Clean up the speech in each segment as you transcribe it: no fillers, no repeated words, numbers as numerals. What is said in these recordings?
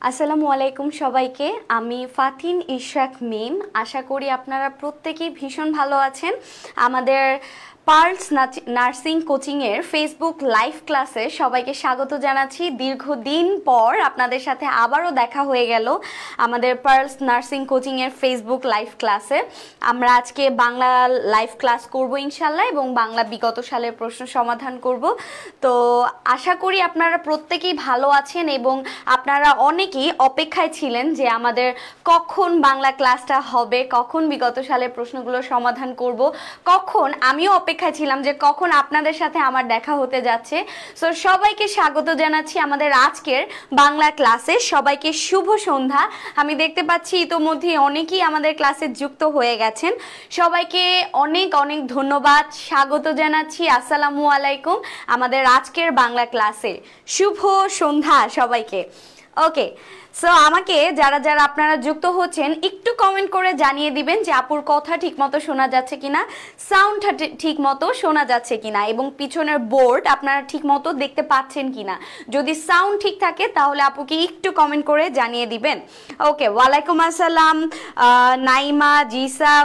আসসালামু আলাইকুম সবাইকে। আমি ফাতিন ইশরাক মিম। আশা করি আপনারা প্রত্যেকেই ভীষণ ভালো আছেন। আমাদের পার্লস নার্সিং কোচিংয়ের ফেসবুক লাইভ ক্লাসে সবাইকে স্বাগত জানাচ্ছি। দীর্ঘদিন পর আপনাদের সাথে আবারও দেখা হয়ে গেল আমাদের পার্লস নার্সিং কোচিংয়ের ফেসবুক লাইভ ক্লাসে। আমরা আজকে বাংলা লাইভ ক্লাস করব ইনশাল্লাহ, এবং বাংলা বিগত সালের প্রশ্ন সমাধান করব। তো আশা করি আপনারা প্রত্যেকেই ভালো আছেন এবং আপনারা অনেকেই অপেক্ষায় ছিলেন যে আমাদের কখন বাংলা ক্লাসটা হবে, কখন বিগত সালের প্রশ্নগুলো সমাধান করব, কখন আমিও অপেক্ষায় ছিলাম যে কখন আপনাদের সাথে আমার দেখা হতে যাচ্ছে। সো সবাইকে স্বাগত জানাচ্ছি আমাদের আজকের বাংলা ক্লাসে। সবাইকে শুভ সন্ধ্যা। আমি দেখতে পাচ্ছি ইতোমধ্যে অনেকেই আমাদের ক্লাসে যুক্ত হয়ে গেছেন। সবাইকে অনেক অনেক ধন্যবাদ, স্বাগত জানাচ্ছি। আসসালামু আলাইকুম আমাদের আজকের বাংলা ক্লাসে। শুভ সন্ধ্যা সবাইকে। ওকে, সো আমাকে যারা যারা আপনারা যুক্ত হচ্ছেন একটু কমেন্ট করে জানিয়ে দিবেন যে আপুর কথা ঠিকমতো শোনা যাচ্ছে কিনা, সাউন্ডটা ঠিকমতো শোনা যাচ্ছে কিনা, এবং পিছনের বোর্ড আপনারা ঠিকমতো দেখতে পাচ্ছেন কিনা। যদি সাউন্ড ঠিক থাকে তাহলে আপুকে একটু কমেন্ট করে জানিয়ে দিবেন। ওকে, ওয়ালাইকুম আসসালাম নাইমা, জিসা,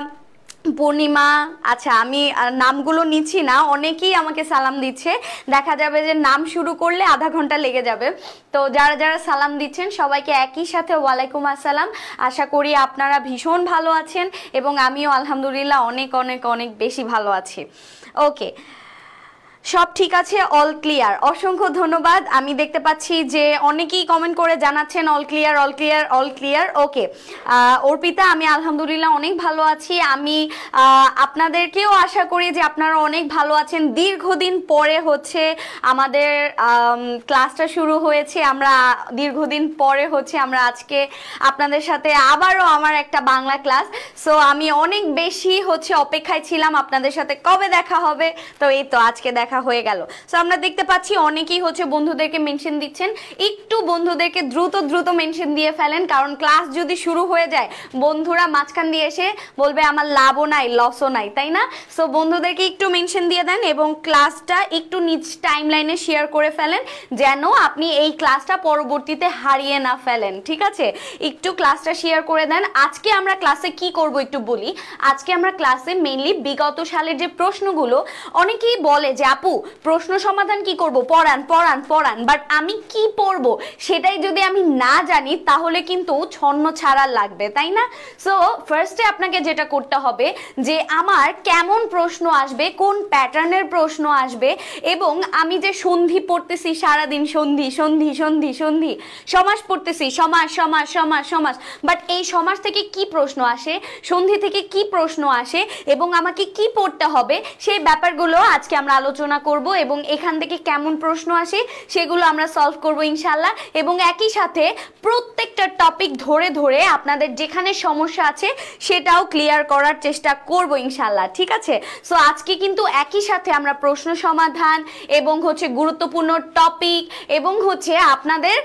পূর্ণিমা। আচ্ছা, আমি নামগুলো নিচ্ছি না, অনেকেই আমাকে সালাম দিচ্ছে। দেখা যাবে যে নাম শুরু করলে আধা ঘন্টা লেগে যাবে। তো যারা যারা সালাম দিচ্ছেন সবাইকে একই সাথে ওয়ালাইকুম আসসালাম। আশা করি আপনারা ভীষণ ভালো আছেন এবং আমিও আলহামদুলিল্লাহ অনেক অনেক অনেক বেশি ভালো আছি। ওকে, সব ঠিক আছে, অল ক্লিয়ার। অসংখ্য ধন্যবাদ। আমি দেখতে পাচ্ছি যে অনেকেই কমেন্ট করে জানাচ্ছেন all clear, all clear, all clear. Okay, Arpita, আমি আলহামদুলিল্লাহ অনেক ভালো আছি। আমি আপনাদেরকেও আশা করি যে আপনারা অনেক ভালো আছেন। দীর্ঘদিন পরে হচ্ছে আমাদের ক্লাসটা শুরু হয়েছে। আমরা দীর্ঘদিন পরে হচ্ছে আমরা আজকে আপনাদের সাথে আবারও আমার একটা বাংলা ক্লাস। সো আমি অনেক বেশি হচ্ছে অপেক্ষায় ছিলাম আপনাদের সাথে কবে দেখা হবে। তো এই তো আজকে দেখা হয়ে গেল। সো আমরা দেখতে পাচ্ছি অনেকেই হচ্ছে বন্ধুদেরকে মেনশন দিচ্ছেন। একটু বন্ধুদেরকে দ্রুত দ্রুত মেনশন দিয়ে ফেলেন, কারণ ক্লাস যদি শুরু হয়ে যায় বন্ধুরা মাঝখান দিয়ে এসে বলবে আমার লাভও নাই লসও নাই, তাই না? সো বন্ধুদেরকে একটু মেনশন দিয়ে দেন এবং ক্লাসটা একটু নিজ টাইমলাইনে শেয়ার করে ফেলেন, যেন আপনি এই ক্লাসটা পরবর্তীতে হারিয়ে না ফেলেন। ঠিক আছে, একটু ক্লাসটা শেয়ার করে দেন। আজকে আমরা ক্লাসে কি করব একটু বলি। আজকে আমরা ক্লাসে মেইনলি বিগত সালের যে প্রশ্নগুলো, অনেকেই বলে যে আপু প্রশ্ন সমাধান কি করব, পড়ান পড়ান পড়ান, বাট আমি কি পড়ব সেটাই যদি আমি না জানি তাহলে কিন্তু ছন্ন ছাড়া লাগবে, তাই না? সো ফার্স্টে আপনাকে যেটা করতে হবে যে আমার কেমন প্রশ্ন আসবে, কোন প্যাটার্নের প্রশ্ন আসবে, এবং আমি যে সন্ধি পড়তেছি সারাদিন, সন্ধি সন্ধি সন্ধি সন্ধি, সমাস পড়তেছি, সমাস সমাস সমাস সমাস, বাট এই সমাস থেকে কি প্রশ্ন আসে, সন্ধি থেকে কি প্রশ্ন আসে, এবং আমাকে কি পড়তে হবে, সেই ব্যাপারগুলো আজকে আমরা আলোচনা করব এবং এখান থেকে কেমন প্রশ্ন আসে সেগুলো আমরা সলভ করব ইনশাল্লাহ। এবং একই সাথে প্রত্যেকটা টপিক ধরে ধরে আপনাদের যেখানে সমস্যা আছে সেটাও ক্লিয়ার করার চেষ্টা করব ইনশাল্লাহ। ঠিক আছে, সো আজকে কিন্তু একই সাথে আমরা প্রশ্ন সমাধান এবং হচ্ছে গুরুত্বপূর্ণ টপিক এবং হচ্ছে আপনাদের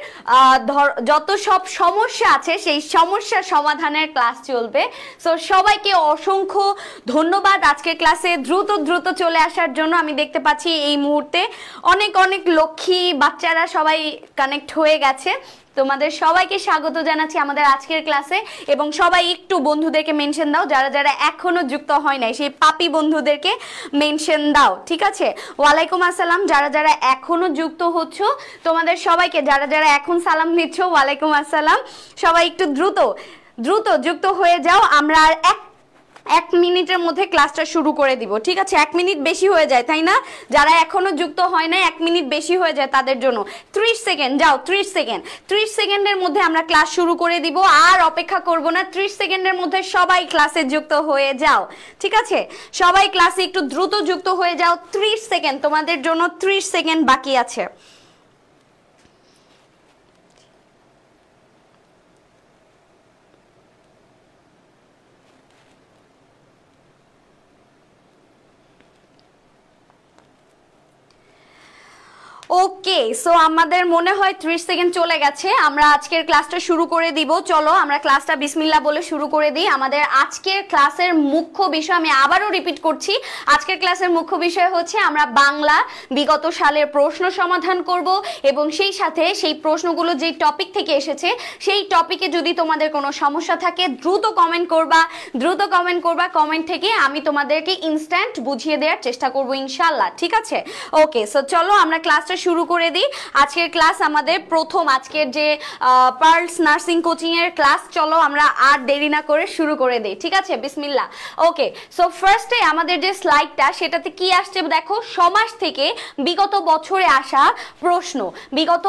যত সব সমস্যা আছে সেই সমস্যা সমাধানের ক্লাস চলবে। সো সবাইকে অসংখ্য ধন্যবাদ আজকের ক্লাসে দ্রুত দ্রুত চলে আসার জন্য। আমি দেখতে পাচ্ছি এই মুহূর্তে অনেক অনেক লক্ষ্মী বাচ্চারা সবাই কানেক্ট হয়ে গেছে। তোমাদের সবাইকে স্বাগত জানাচ্ছি আমাদের আজকের ক্লাসে, এবং সবাই একটু বন্ধুদেরকে মেনশন দাও, যারা যারা এখনো যুক্ত হয় নাই সেই পাপি বন্ধুদেরকে মেনশন দাও। ঠিক আছে, ওয়ালাইকুম আসসালাম যারা যারা এখনো যুক্ত হচ্ছ, তোমাদের সবাইকে যারা যারা এখন সালাম দিচ্ছ ওয়ালাইকুম আসসালাম। সবাই একটু দ্রুত দ্রুত যুক্ত হয়ে যাও। আমরা আর এক মিনিটের মধ্যে ক্লাসটা শুরু করে দিব। ঠিক আছে, 1 মিনিট বেশি হয়ে যায়, তাই না? যারা এখনো যুক্ত হয় না 1 মিনিট বেশি হয়ে যায় তাদের জন্য 30 সেকেন্ড যাও, 30 সেকেন্ড, 30 সেকেন্ডের মধ্যে আমরা ক্লাস শুরু করে দিব। আর অপেক্ষা করব না, 30 সেকেন্ডের মধ্যে সবাই ক্লাসে যুক্ত হয়ে যাও। ঠিক আছে, সবাই ক্লাসে একটু দ্রুত যুক্ত হয়ে যাও। 30 সেকেন্ড, তোমাদের জন্য 30 সেকেন্ড বাকি আছে। ওকে, সো আমাদের মনে হয় 30 সেকেন্ড চলে গেছে, আমরা আজকের ক্লাসটা শুরু করে দিব। চলো আমরা ক্লাসটা বিসমিল্লাহ বলে শুরু করে দিই। আমাদের আজকের ক্লাসের মুখ্য বিষয়, আমি আবারও রিপিট করছি, আজকের ক্লাসের মুখ্য বিষয় হচ্ছে আমরা বাংলা বিগত সালের প্রশ্ন সমাধান করব এবং সেই সাথে সেই প্রশ্নগুলো যে টপিক থেকে এসেছে সেই টপিকে যদি তোমাদের কোনো সমস্যা থাকে দ্রুত কমেন্ট করবা, কমেন্ট থেকে আমি তোমাদেরকে ইনস্ট্যান্ট বুঝিয়ে দেওয়ার চেষ্টা করব ইনশাআল্লাহ, ঠিক আছে? ওকে, সো চলো আমরা ক্লাসটা শুরু করে দিই। আজকের ক্লাস আমাদের প্রথম, আজকের যে পার্লস নার্সিং কোচিং এর ক্লাস, চলো আমরা আর দেরি না করে শুরু করে দিই, ঠিক আছে? বিসমিল্লাহ। ওকে, সো ফার্স্টে আমাদের যে স্লাইডটা সেটাতে কি আসছে দেখো, সমাজ থেকে বিগত বছরে আসা প্রশ্ন। বিগত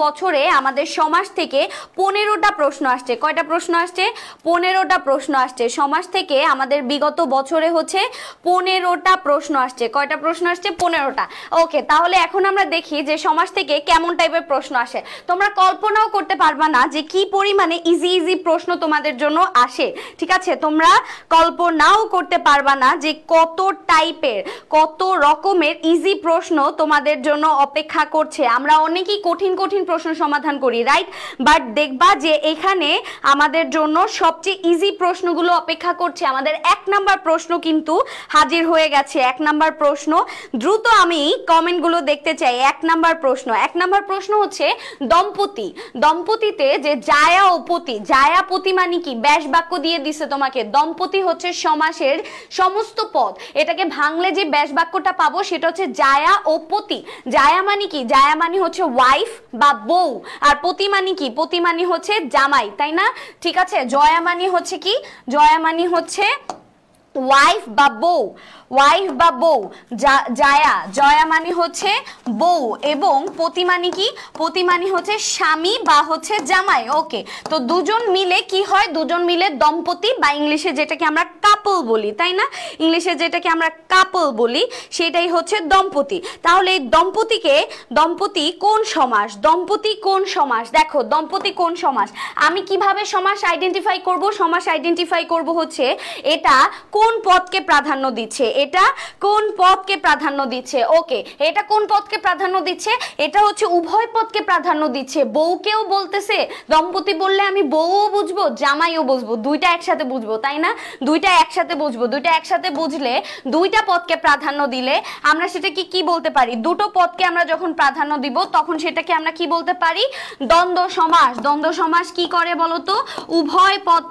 বছরে আমাদের সমাজ থেকে 15টা প্রশ্ন আসছে। কয়টা প্রশ্ন আসছে? 15টা প্রশ্ন আসছে সমাজ থেকে আমাদের বিগত বছরে হচ্ছে 15টা প্রশ্ন আসছে। কয়টা প্রশ্ন আসছে? 15টা। ওকে, তাহলে এখন আমরা দেখি যে সমাজ থেকে কেমন টাইপের প্রশ্ন আসে। তোমরা কল্পনাও করতে পারবা না যে কি পরিমাণে ইজি প্রশ্ন তোমাদের জন্য আসে, ঠিক আছে? তোমরা কল্পনাও করতে পারবা না যে কত টাইপের, কত রকমের ইজি প্রশ্ন তোমাদের জন্য অপেক্ষা করছে। আমরা অনেকেই কঠিন প্রশ্ন সমাধান করি, রাইট? বাট দেখবা যে এখানে আমাদের জন্য সবচেয়ে ইজি প্রশ্নগুলো অপেক্ষা করছে। আমাদের 1 নাম্বার প্রশ্ন কিন্তু হাজির হয়ে গেছে। 1 নাম্বার প্রশ্ন, দ্রুত আমি কমেন্টগুলো দেখতে চাই। 1 নাম্বার প্রশ্ন হচ্ছে দম্পতিতে যে জায়া ও পতি, জায়া পতি মানে কি? ব্যাস বাক্য দিয়ে দিছে তোমাকে। দম্পতি হচ্ছে সমাসের সমস্ত পদ, এটাকে ভাঙলে যে ব্যাস বাক্যটা পাবো সেটা হচ্ছে জায়া ও পতি। জায়া মানে কি? জায়া মানে হচ্ছে ওয়াইফ বা বউ, আর পতি মানে কি? পতি মানে হচ্ছে জামাই, তাই না? ঠিক আছে, জয়া মানে হচ্ছে কি? জয়া মানে হচ্ছে ওয়াইফ বা বউ। জয়া মানে হচ্ছে বউ, এবং পতি মানে কি? পতি মানে হচ্ছে স্বামী বা হচ্ছে জামাই। ওকে, তো দুজন মিলে কি হয়? দুজন মিলে দম্পতি, বা ইংলিশে যেটাকে আমরা কাপল বলি, তাই না? ইংলিশে যেটাকে আমরা কাপল বলি সেটাই হচ্ছে দম্পতি। তাহলে এই দম্পতি কোন সমাস? দম্পতি কোন সমাস? দেখো, দম্পতি কোন সমাস? আমি কিভাবে সমাস আইডেন্টিফাই করব? সমাস আইডেন্টিফাই করব হচ্ছে এটা কোন পদকে প্রাধান্য দিচ্ছে, এটা কোন পদকে প্রাধান্য দিচ্ছে। ওকে, এটা কোন পদকে প্রাধান্য দিচ্ছে? এটা হচ্ছে উভয় পদকে প্রাধান্য দিচ্ছে। বউকেও বলতেছে, দম্পতি বললে আমি বউও বুঝবো, জামাইও বুঝবো, দুইটা একসাথে বুঝবো, তাই না? দুইটা একসাথে বুঝলে, দুইটা পদকে প্রাধান্য দিলে আমরা সেটাকে কি বলতে পারি? দুটো পদকে আমরা যখন প্রাধান্য দিব তখন সেটাকে আমরা কি বলতে পারি? দ্বন্দ্ব সমাস। দ্বন্দ্ব সমাস কি করে বলতো? উভয় পদ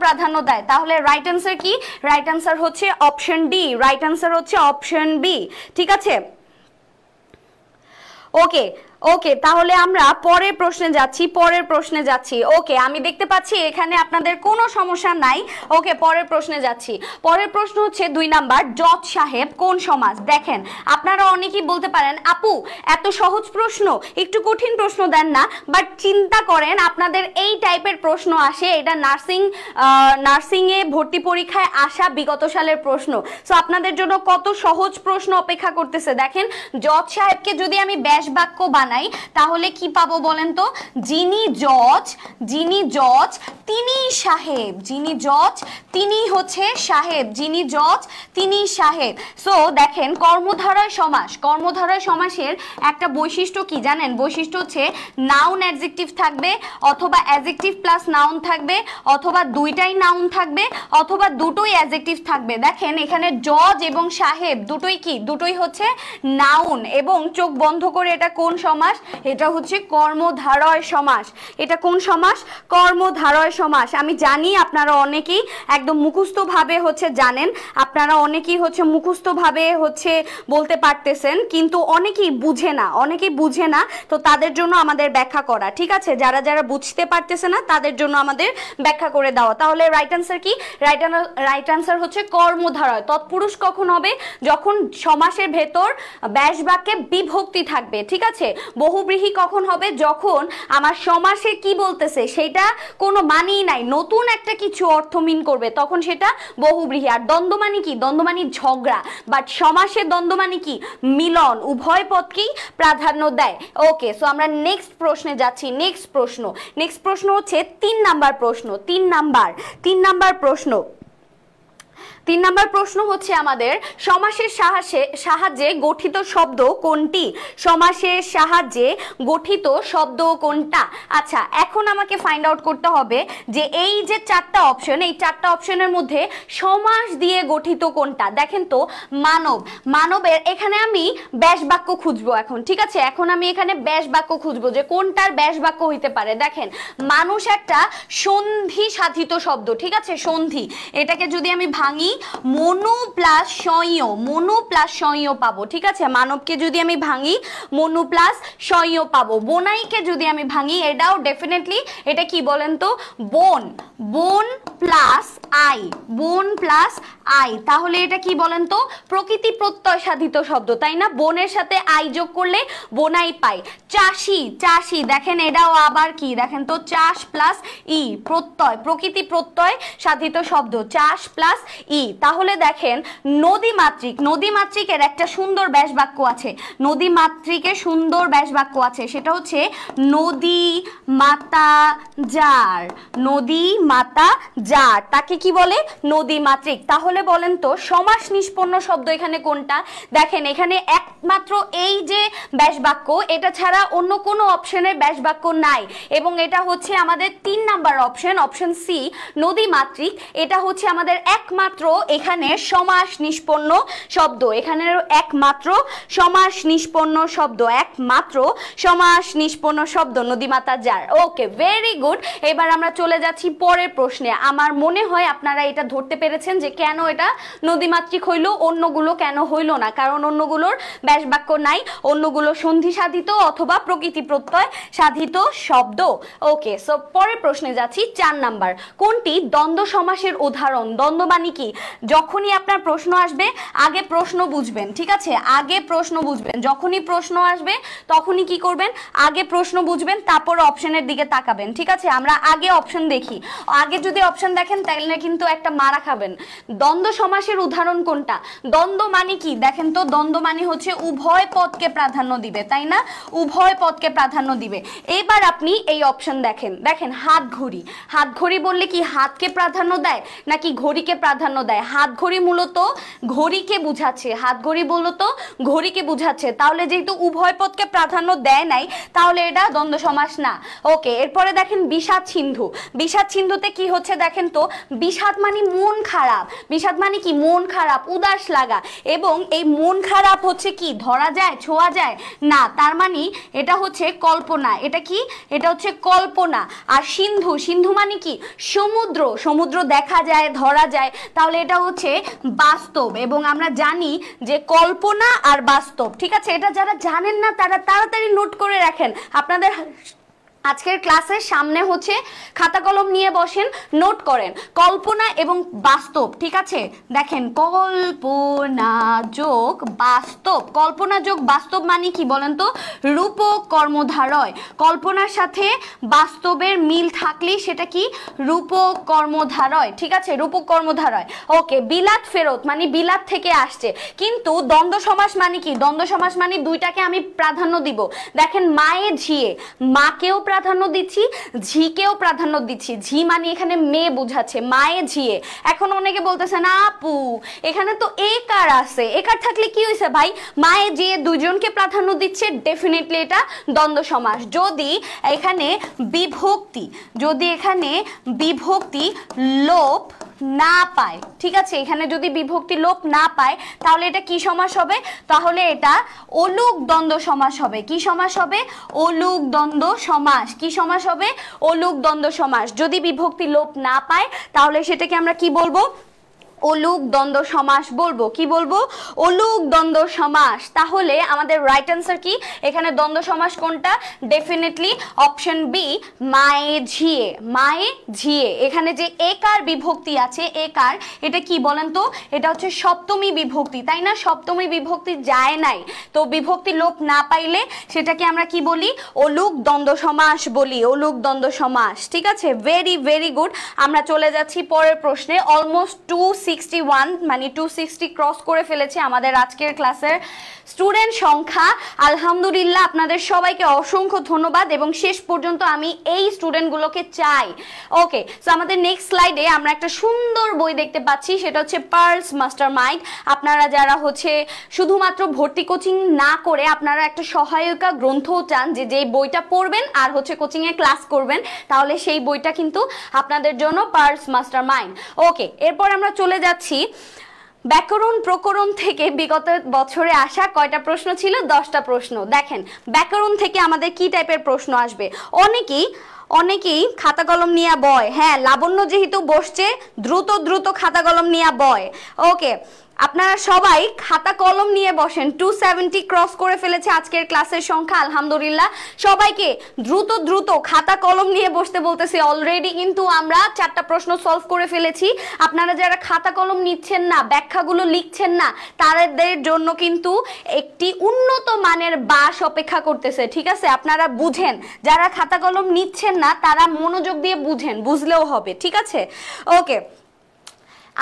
প্রাধান্য দেয়, তাহলে রাইট অ্যান্সার কি? রাইট অ্যান্সার হচ্ছে অপশন ডি। রাইট অ্যান্সার হচ্ছে অপশন বি, ঠিক আছে? ওকে, তাহলে আমরা পরের প্রশ্নে যাচ্ছি। ওকে, আমি দেখতে পাচ্ছি এখানে আপনাদের কোনো সমস্যা নাই। ওকে, পরের প্রশ্নে যাচ্ছি। পরের প্রশ্ন হচ্ছে 2 নাম্বার, জজ সাহেব কোন সমাজ? দেখেন, আপনারা অনেকেই বলতে পারেন আপু এত সহজ প্রশ্ন, একটু কঠিন প্রশ্ন দেন না। বাট চিন্তা করেন, আপনাদের এই টাইপের প্রশ্ন আসে, এটা নার্সিং এ ভর্তি পরীক্ষায় আসা বিগত সালের প্রশ্ন। সো আপনাদের জন্য কত সহজ প্রশ্ন অপেক্ষা করতেছে। দেখেন, জজ সাহেবকে যদি আমি ব্যাস বাক্য বানাই তাহলে কি পাবো বলেন তো? যিনি জজ তিনি সাহেব, যিনি জজ তিনি হচ্ছে সাহেব, যিনি জজ তিনি সাহেব। সো দেখেন, কর্মধারয় সমাসের একটা বৈশিষ্ট্য কি জানেন? বৈশিষ্ট্য হচ্ছে নাউন অ্যাডজেক্টিভ থাকবে, অথবা অ্যাডজেক্টিভ প্লাস নাউন থাকবে, অথবা দুইটাই নাউন থাকবে, অথবা দুটোই অ্যাডজেক্টিভ থাকবে। দেখেন এখানে জজ এবং সাহেব দুটোই কি? দুটোই হচ্ছে নাউন। এবং চোখ বন্ধ করে, এটা কোন সমাস? এটা হচ্ছে কর্মধারয় সমাস। এটা কোন সমাস? কর্মধারয় সমাস। আমি জানি আপনারা অনেকেই একদম মুখস্থভাবে হচ্ছে জানেন, আপনারা অনেকেই হচ্ছে মুখস্থভাবে হচ্ছে বলতে পারতেছেন, কিন্তু অনেকেই বুঝে না। তো তাদের জন্য আমাদের ব্যাখ্যা করা, ঠিক আছে? যারা বুঝতে পারতেছে না তাদের জন্য আমাদের ব্যাখ্যা করে দেওয়া। তাহলে রাইট অ্যান্সার কি? রাইট অ্যান্সার হচ্ছে কর্মধারয়। তৎপুরুষ কখন হবে? যখন সমাসের ভেতর ব্যাস বাক্যে বিভক্তি থাকবে, ঠিক আছে? বহুব্রীহি কখন হবে? যখন আমার সমাসে কি বলতেছে সেটা কোনো মানেই নাই, নতুন একটা কিছু অর্থ মিন করবে, তখন সেটা বহুব্রীহি। আর দ্বন্দ্ব মানে কি? দ্বন্দ্ব মানে ঝগড়া, বাট সমাসে দ্বন্দ্ব মানে কি? মিলন, উভয় পদকেই প্রাধান্য দেয়। ওকে, সো আমরা নেক্সট প্রশ্নে যাচ্ছি। নেক্সট প্রশ্ন হচ্ছে 3 নাম্বার প্রশ্ন। 3 নাম্বার প্রশ্ন হচ্ছে আমাদের সমাসের সাহায্যে গঠিত শব্দ কোনটি? সমাসের সাহায্যে গঠিত শব্দ কোনটা? আচ্ছা, এখন আমাকে ফাইন্ড আউট করতে হবে যে এই যে 4টা অপশন, এই 4টা অপশনের মধ্যে সমাস দিয়ে গঠিত কোনটা। দেখেন তো, মানবের এখানে আমি ব্যাস বাক্য খুঁজবো এখন, ঠিক আছে? এখন আমি এখানে ব্যাস বাক্য খুঁজবো যে কোনটার ব্যাস বাক্য হইতে পারে। দেখেন, মানুষ একটা সন্ধি সাধিত শব্দ, ঠিক আছে? সন্ধি, এটাকে যদি আমি ভাঙি মনু প্লাস সঞ পাবো, ঠিক আছে? মানবকে যদি আমি ভাঙি মনু প্লাস সঞ পাবো। বোনাইকে যদি আমি ভাঙি, এটাও ডেফিনেটলি এটা কি বলেন তো? বোন প্লাস আই, তাহলে এটা কি বলেন তো? প্রকৃতি প্রত্যয় সাধিত শব্দ, তাই না? বোনের সাথে আই যোগ করলে বোনাই পাই। চাষি, দেখেন এটাও আবার কি? দেখেন তো, চাষ প্লাস ই, প্রত্যয়, প্রকৃতি প্রত্যয় সাধিত শব্দ, চাষ প্লাস ই। তাহলে দেখেন নদীমাতৃকের একটা সুন্দর ব্যাস বাক্য আছে, নদীমাতৃকের সুন্দর ব্যাস বাক্য আছে, সেটা হচ্ছে নদী মাতা যার, তাকে কি বলে? নদীমাতৃক। তাহলে বলেন তো সমাস নিষ্পন্ন শব্দ এখানে কোনটা? দেখেন, এখানে একমাত্র এই যে ব্যাস বাক্য, এটা ছাড়া অন্য কোনো অপশনের ব্যাস বাক্য নাই, এবং এটা হচ্ছে আমাদের 3 নাম্বার অপশন সি, নদীমাতৃক। এটা হচ্ছে আমাদের একমাত্র এখানে সমাস নিষ্পন্ন শব্দ, এখানের একমাত্র সমাস নিষ্পন্ন শব্দ নদীমাতা যার। ওকে, ভেরি গুড। এবার আমরা চলে যাচ্ছি পরের প্রশ্নে। আমার মনে হয় আপনারা এটা ধরতে পেরেছেন যে কেন এটা নদীমাতৃক হইলো, অন্যগুলো কেন হইলো না, কারণ অন্যগুলোর ব্যাস বাক্য নাই, অন্যগুলো সন্ধি সাধিত অথবা প্রকৃতি প্রত্যয় সাধিত শব্দ। ওকে, সো পরের প্রশ্নে যাচ্ছি। 4 নাম্বার, কোনটি দ্বন্দ্ব সমাসের উদাহরণ? দ্বন্দ্ব মানে কি? যখনই আপনার প্রশ্ন আসবে আগে প্রশ্ন বুঝবেন, ঠিক আছে? আগে প্রশ্ন বুঝবেন, যখনই প্রশ্ন আসবে তখনই কি করবেন? আগে প্রশ্ন বুঝবেন, তারপর অপশনের দিকে তাকাবেন, ঠিক আছে? আমরা আগে অপশন দেখি, আগে যদি অপশন দেখেন তাহলে কিন্তু একটা মারা খাবেন। দ্বন্দ্ব সমাসের উদাহরণ কোনটা? দ্বন্দ্ব মানে কি? দেখেন তো, দ্বন্দ্ব মানে হচ্ছে উভয় পদকে প্রাধান্য দিবে, তাই না? উভয় পদকে প্রাধান্য দিবে। এবার আপনি এই অপশন দেখেন হাত ঘড়ি বললে কি হাতকে প্রাধান্য দেয় নাকি ঘড়িকে প্রাধান্য দেয়? হাত ঘড়ি মূলত ঘড়িকে বুঝাচ্ছে, ঘড়িকে বুঝাচ্ছে। তাহলে যেহেতু উভয় পদকে প্রাধান্য দেয় নাই, তাহলে এটা দ্বন্দ্ব সমাস না। ওকে, এরপরে দেখেন বিষাদ সিন্ধুতে কি হচ্ছে? দেখেন তো, বিষাদ মানে মন খারাপ, বিষাদ মানে কি? মন খারাপ, উদাস লাগা, এবং এই মন খারাপ হচ্ছে কি ধরা যায়, ছোঁয়া যায় না, তার মানে এটা হচ্ছে কল্পনা। এটা কি? এটা হচ্ছে কল্পনা। আর সিন্ধু মানে কি? সমুদ্র দেখা যায়, ধরা যায়, তাহলে এটা হচ্ছে বাস্তব। এবং আমরা জানি যে কল্পনা আর বাস্তব, ঠিক আছে? এটা যারা জানেন না তারা তাড়াতাড়ি নোট করে রাখেন। আপনাদের আজকের ক্লাসের সামনে হচ্ছে খাতা কলম নিয়ে বসেন, নোট করেন কল্পনা এবং বাস্তব, ঠিক আছে? দেখেন, কল্পনা যোগ বাস্তব মানে কি বলেন তো? রূপক কর্মধারয়। কল্পনার সাথে বাস্তবের মিল থাকলেই সেটা কি? রূপক কর্মধারয়, ঠিক আছে? রূপক কর্মধারয়। ওকে, বিলাত ফেরত মানে বিলাত থেকে আসছে। কিন্তু দ্বন্দ্ব সমাস মানে কি? দ্বন্দ্ব সমাস মানে দুইটাকে আমি প্রাধান্য দিব। দেখেন, মায়ে ঝিয়ে, মাকেও প্রাধান্য দিচ্ছি, ঝিকেও প্রাধান্য দিচ্ছি। ঝি মানে এখানে মেয়ে বোঝাচ্ছে, মায়ে ঝিয়ে। এখন অনেকে বলতেছে না আপু এখানে তো একার আছে, একার থাকলে কি হয়েছে ভাই? মায়ে ঝিয়ে দুইজনকে প্রাধান্য দিচ্ছে, ডেফিনেটলি এটা দ্বন্দ্ব সমাস। যদি এখানে বিভক্তি লোপ না পায়, ঠিক আছে? এখানে যদি বিভক্তি লোপ না পায় তাহলে এটা কি সমাস হবে? তাহলে এটা অলুক দ্বন্দ্ব সমাস হবে। কি সমাস হবে? অলুক দ্বন্দ্ব সমাস। কি সমাস হবে? অলুক দ্বন্দ্ব সমাস। যদি বিভক্তি লোপ না পায় তাহলে সেটাকে আমরা কি বলবো? অলুক দ্বন্দ্ব সমাস বলবো। কি বলবো? অলুক দ্বন্দ্ব সমাস। তাহলে আমাদের রাইট অ্যান্সার কি? এখানে দ্বন্দ্ব সমাস কোনটা? ডেফিনেটলি অপশন বি, মায়ে ঝিয়ে। এখানে যে একার বিভক্তি আছে, একার, এটা কি বলেন তো? এটা হচ্ছে সপ্তমী বিভক্তি, তাই না? সপ্তমী বিভক্তি যায় নাই, তো বিভক্তি লোপ না পাইলে সেটাকে আমরা কি বলি? অলুক দ্বন্দ্ব সমাস বলি, অলুক দ্বন্দ্ব সমাস, ঠিক আছে? Very very good. আমরা চলে যাচ্ছি পরের প্রশ্নে। অলমোস্ট 2 261 মানে 260 ক্রস করে ফেলেছে আমাদের আজকের ক্লাসের স্টুডেন্ট সংখ্যা। আলহামদুলিল্লাহ, আপনাদের সবাইকে অসংখ্য ধন্যবাদ এবং শেষ পর্যন্ত আমি এই স্টুডেন্টগুলোকে চাই। ওকে, সো আমাদের নেক্সট স্লাইডে আমরা একটা সুন্দর বই দেখতে পাচ্ছি, সেটা হচ্ছে পার্লস মাস্টারমাইন্ড। আপনারা যারা হচ্ছে শুধুমাত্র ভর্তি কোচিং না করে আপনারা একটা সহায়িকা গ্রন্থও চান, যে বইটা পড়বেন আর হচ্ছে কোচিংয়ে ক্লাস করবেন, তাহলে সেই বইটা কিন্তু আপনাদের জন্য পার্লস মাস্টারমাইন্ড। ওকে, এরপর আমরা চলে যাচ্ছি ব্যাকরণ প্রকরণ থেকে বিগত বছরে আসা কয়টা প্রশ্ন ছিল? 10টা প্রশ্ন। দেখেন ব্যাকরণ থেকে আমাদের কি টাইপের প্রশ্ন আসবে। অনেকেই খাতা কলম নিয়ে বয়। হ্যাঁ, লাবণ্য যেহেতু বসছে, দ্রুত খাতা কলম নিয়ে বয়। ওকে, আপনারা সবাই খাতা কলম নিয়ে বসেন। 270 ক্রস করে ফেলেছে আজকের ক্লাসের সংখ্যা। আলহামদুলিল্লাহ, সবাইকে দ্রুত খাতা কলম নিয়ে বসতে বলতেছি। অলরেডি কিন্তু আমরা 4টা প্রশ্ন সলভ করে ফেলেছি। আপনারা যারা খাতা কলম নিচ্ছেন না, ব্যাখ্যাগুলো লিখছেন না, তাদের জন্য কিন্তু একটি উন্নত মানের বাস অপেক্ষা করতেছে। ঠিক আছে, আপনারা বুঝেন। যারা খাতা কলম নিচ্ছেন না তারা মনোযোগ দিয়ে বুঝেন, বুঝলেও হবে। ঠিক আছে, ওকে।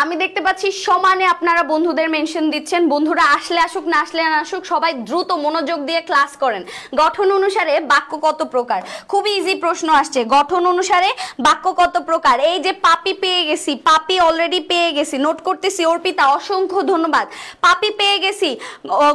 আমি দেখতে পাচ্ছি সমানে আপনারা বন্ধুদের মেনশন দিচ্ছেন। বন্ধুরা আসলে আসুক, না আসলে না আসুক, সবাই দ্রুত মনোযোগ দিয়ে ক্লাস করেন। গঠন অনুসারে বাক্য কত প্রকার? খুবই ইজি প্রশ্ন আসছে। গঠন অনুসারে বাক্য কত প্রকার? এই যে পাপি পেয়ে গেছি, পাপি অলরেডি পেয়ে গেছি, নোট করতেছি। অর্পিতা অসংখ্য ধন্যবাদ। পাপি পেয়ে গেছি।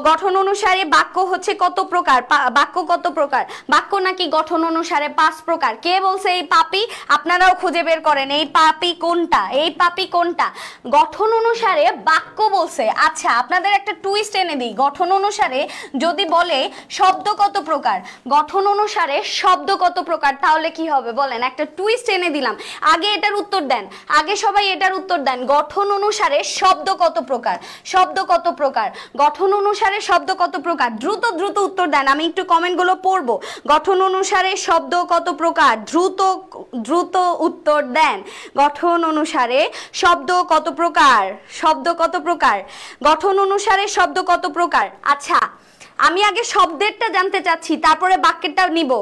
গঠন অনুসারে বাক্য হচ্ছে কত প্রকার? বাক্য কত প্রকার? বাক্য নাকি গঠন অনুসারে 5 প্রকার। কে বলছে এই পাপি? আপনারাও খুঁজে বের করেন এই পাপি কোনটা, এই পাপি কোনটা। গঠন অনুসারে বাক্য বলছে। আচ্ছা, আপনাদের একটা টুইস্ট এনে দিই। গঠন অনুসারে যদি বলে শব্দ কত প্রকার, গঠন অনুসারে শব্দ কত প্রকার, তাহলে কি হবে বলেন? একটা টুইস্ট এনে দিলাম। আগে এটার উত্তর দেন, আগে সবাই এটার উত্তর দেন। গঠন অনুসারে শব্দ কত প্রকার? শব্দ কত প্রকার? গঠন অনুসারে শব্দ কত প্রকার? দ্রুত উত্তর দেন, আমি একটু কমেন্টগুলো পড়বো। গঠন অনুসারে শব্দ কত প্রকার? দ্রুত উত্তর দেন। গঠন অনুসারে শব্দ কত প্রকার? শব্দ কত প্রকার? গঠন অনুসারে শব্দ কত প্রকার? আচ্ছা, আমি আগে শব্দেরটা জানতে চাচ্ছি, তারপরে বাক্যেরটা নিব।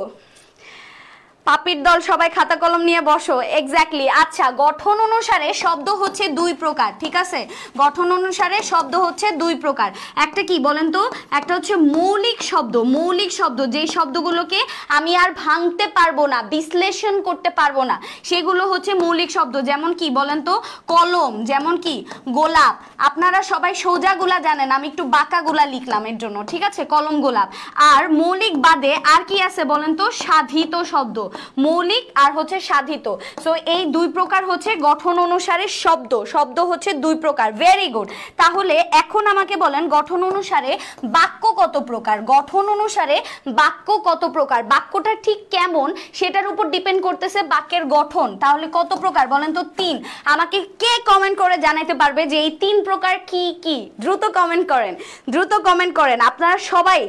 পাপির দল সবাই খাতা কলম নিয়ে বসো। এক্স্যাক্টলি। আচ্ছা, গঠন অনুসারে শব্দ হচ্ছে 2 প্রকার। ঠিক আছে, গঠন অনুসারে শব্দ হচ্ছে 2 প্রকার। একটা কি বলেন তো? একটা হচ্ছে মৌলিক শব্দ। মৌলিক শব্দ যেই শব্দগুলোকে আমি আর ভাঙতে পারবো না, বিশ্লেষণ করতে পারবো না, সেগুলো হচ্ছে মৌলিক শব্দ। যেমন কি বলেন তো? কলম। যেমন কি? গোলাপ। আপনারা সবাই সোজাগুলা জানেন, আমি একটু বাঁকাগুলা লিখলাম এর জন্য। ঠিক আছে, কলম, গোলাপ। আর মৌলিক বাদে আর কি আছে বলেন তো? সাধিত শব্দ। মৌলিক আর হচ্ছে সাধিত। সো এই 2 প্রকার হচ্ছে গঠন অনুসারে শব্দ। শব্দ হচ্ছে 2 প্রকার। Very good. তাহলে এখন আমাকে বলেন গঠন অনুসারে বাক্য কত প্রকার? গঠন অনুসারে বাক্য কত প্রকার? বাক্যটা ঠিক কেমন সেটার উপর ডিপেন্ড করতেছে বাক্যের গঠন। তাহলে কত প্রকার বলেন তো? 3। আমাকে কে কমেন্ট করে জানাতে পারবে যে এই 3 প্রকার কি কি? দ্রুত কমেন্ট করেন, দ্রুত কমেন্ট করেন আপনারা সবাই।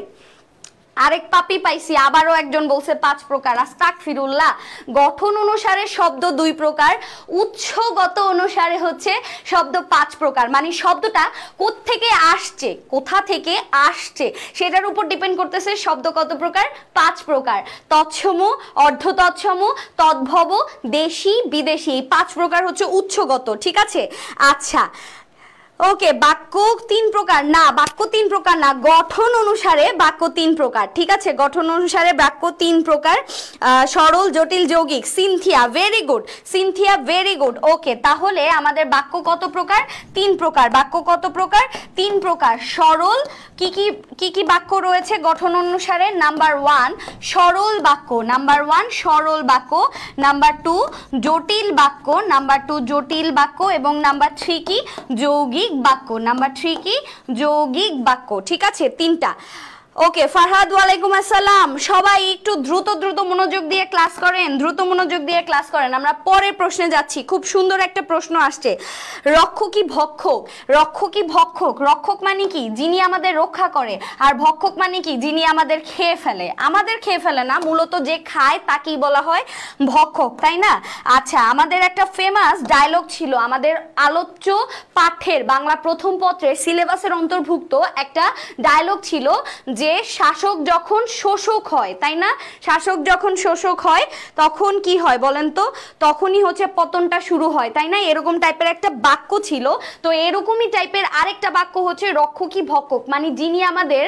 আরেক পাপি পাইছি, আবারও একজন বলছে 5 প্রকার। আস্তাগফিরুল্লাহ। গঠন অনুসারে শব্দ 2 প্রকার, উৎসগত অনুসারে হচ্ছে শব্দ 5 প্রকার। মানে শব্দটা কোত্থেকে আসছে, কোথা থেকে আসছে সেটার উপর ডিপেন্ড করতেছে শব্দ কত প্রকার? 5 প্রকার। তৎসম, অর্ধ তৎসম, তদ্ভব, দেশি, বিদেশি, এই 5 প্রকার হচ্ছে উৎসগত। ঠিক আছে, আচ্ছা। ওকে, বাক্য 3 প্রকার না, বাক্য 3 প্রকার না, গঠন অনুসারে বাক্য 3 প্রকার। ঠিক আছে, গঠন অনুসারে বাক্য 3 প্রকার। সরল, জটিল, যৌগিক। Cynthia, very good. Cynthia, very good. Okay, তাহলে আমাদের বাক্য কত প্রকার? 3 প্রকার। বাক্য কত প্রকার? 3 প্রকার। সরল, কি বাক্য রয়েছে গঠন অনুসারে? নাম্বার 1 সরল বাক্য, নাম্বার 1 সরল বাক্য, নাম্বার 2 জটিল বাক্য, নাম্বার 2 জটিল বাক্য, এবং নাম্বার 3 কি? যৌগিক বাক্য। নাম্বার 3 কি? যৌগিক বাক্য। ঠিক আছে, 3টা। ওকে, ফারহাদ ওয়ালাইকুম আসসালাম। সবাই একটু দ্রুত মনোযোগ দিয়ে ক্লাস করেন, দ্রুত মনোযোগ দিয়ে ক্লাস করেন। আমরা পরের প্রশ্নে যাচ্ছি। খুব সুন্দর একটা প্রশ্ন আসছে। রক্ষকই ভক্ষক। রক্ষকই ভক্ষক। রক্ষক মানে কি? যিনি আমাদের রক্ষা করে। আর ভক্ষক মানে কি? যিনি আমাদের খেয়ে ফেলে। আমাদের খেয়ে ফেলে না, মূলত যে খায় তাকেই বলা হয় ভক্ষক, তাই না? আচ্ছা, আমাদের একটা ফেমাস ডায়লগ ছিল, আমাদের আলোচ্য পাঠ্যের বাংলা প্রথম পত্রের সিলেবাসের অন্তর্ভুক্ত একটা ডায়লগ ছিল যে যে শাসক যখন শোষক হয়, তাই না? শাসক যখন শোষক হয় তখন কি হয় বলেন তো? তখনই হচ্ছে পতনটা শুরু হয়, তাই না? এরকম টাইপের একটা বাক্য ছিল। তো এরকমই টাইপের আরেকটা বাক্য হচ্ছে রক্ষকী ভক্ষক, মানে যিনি আমাদের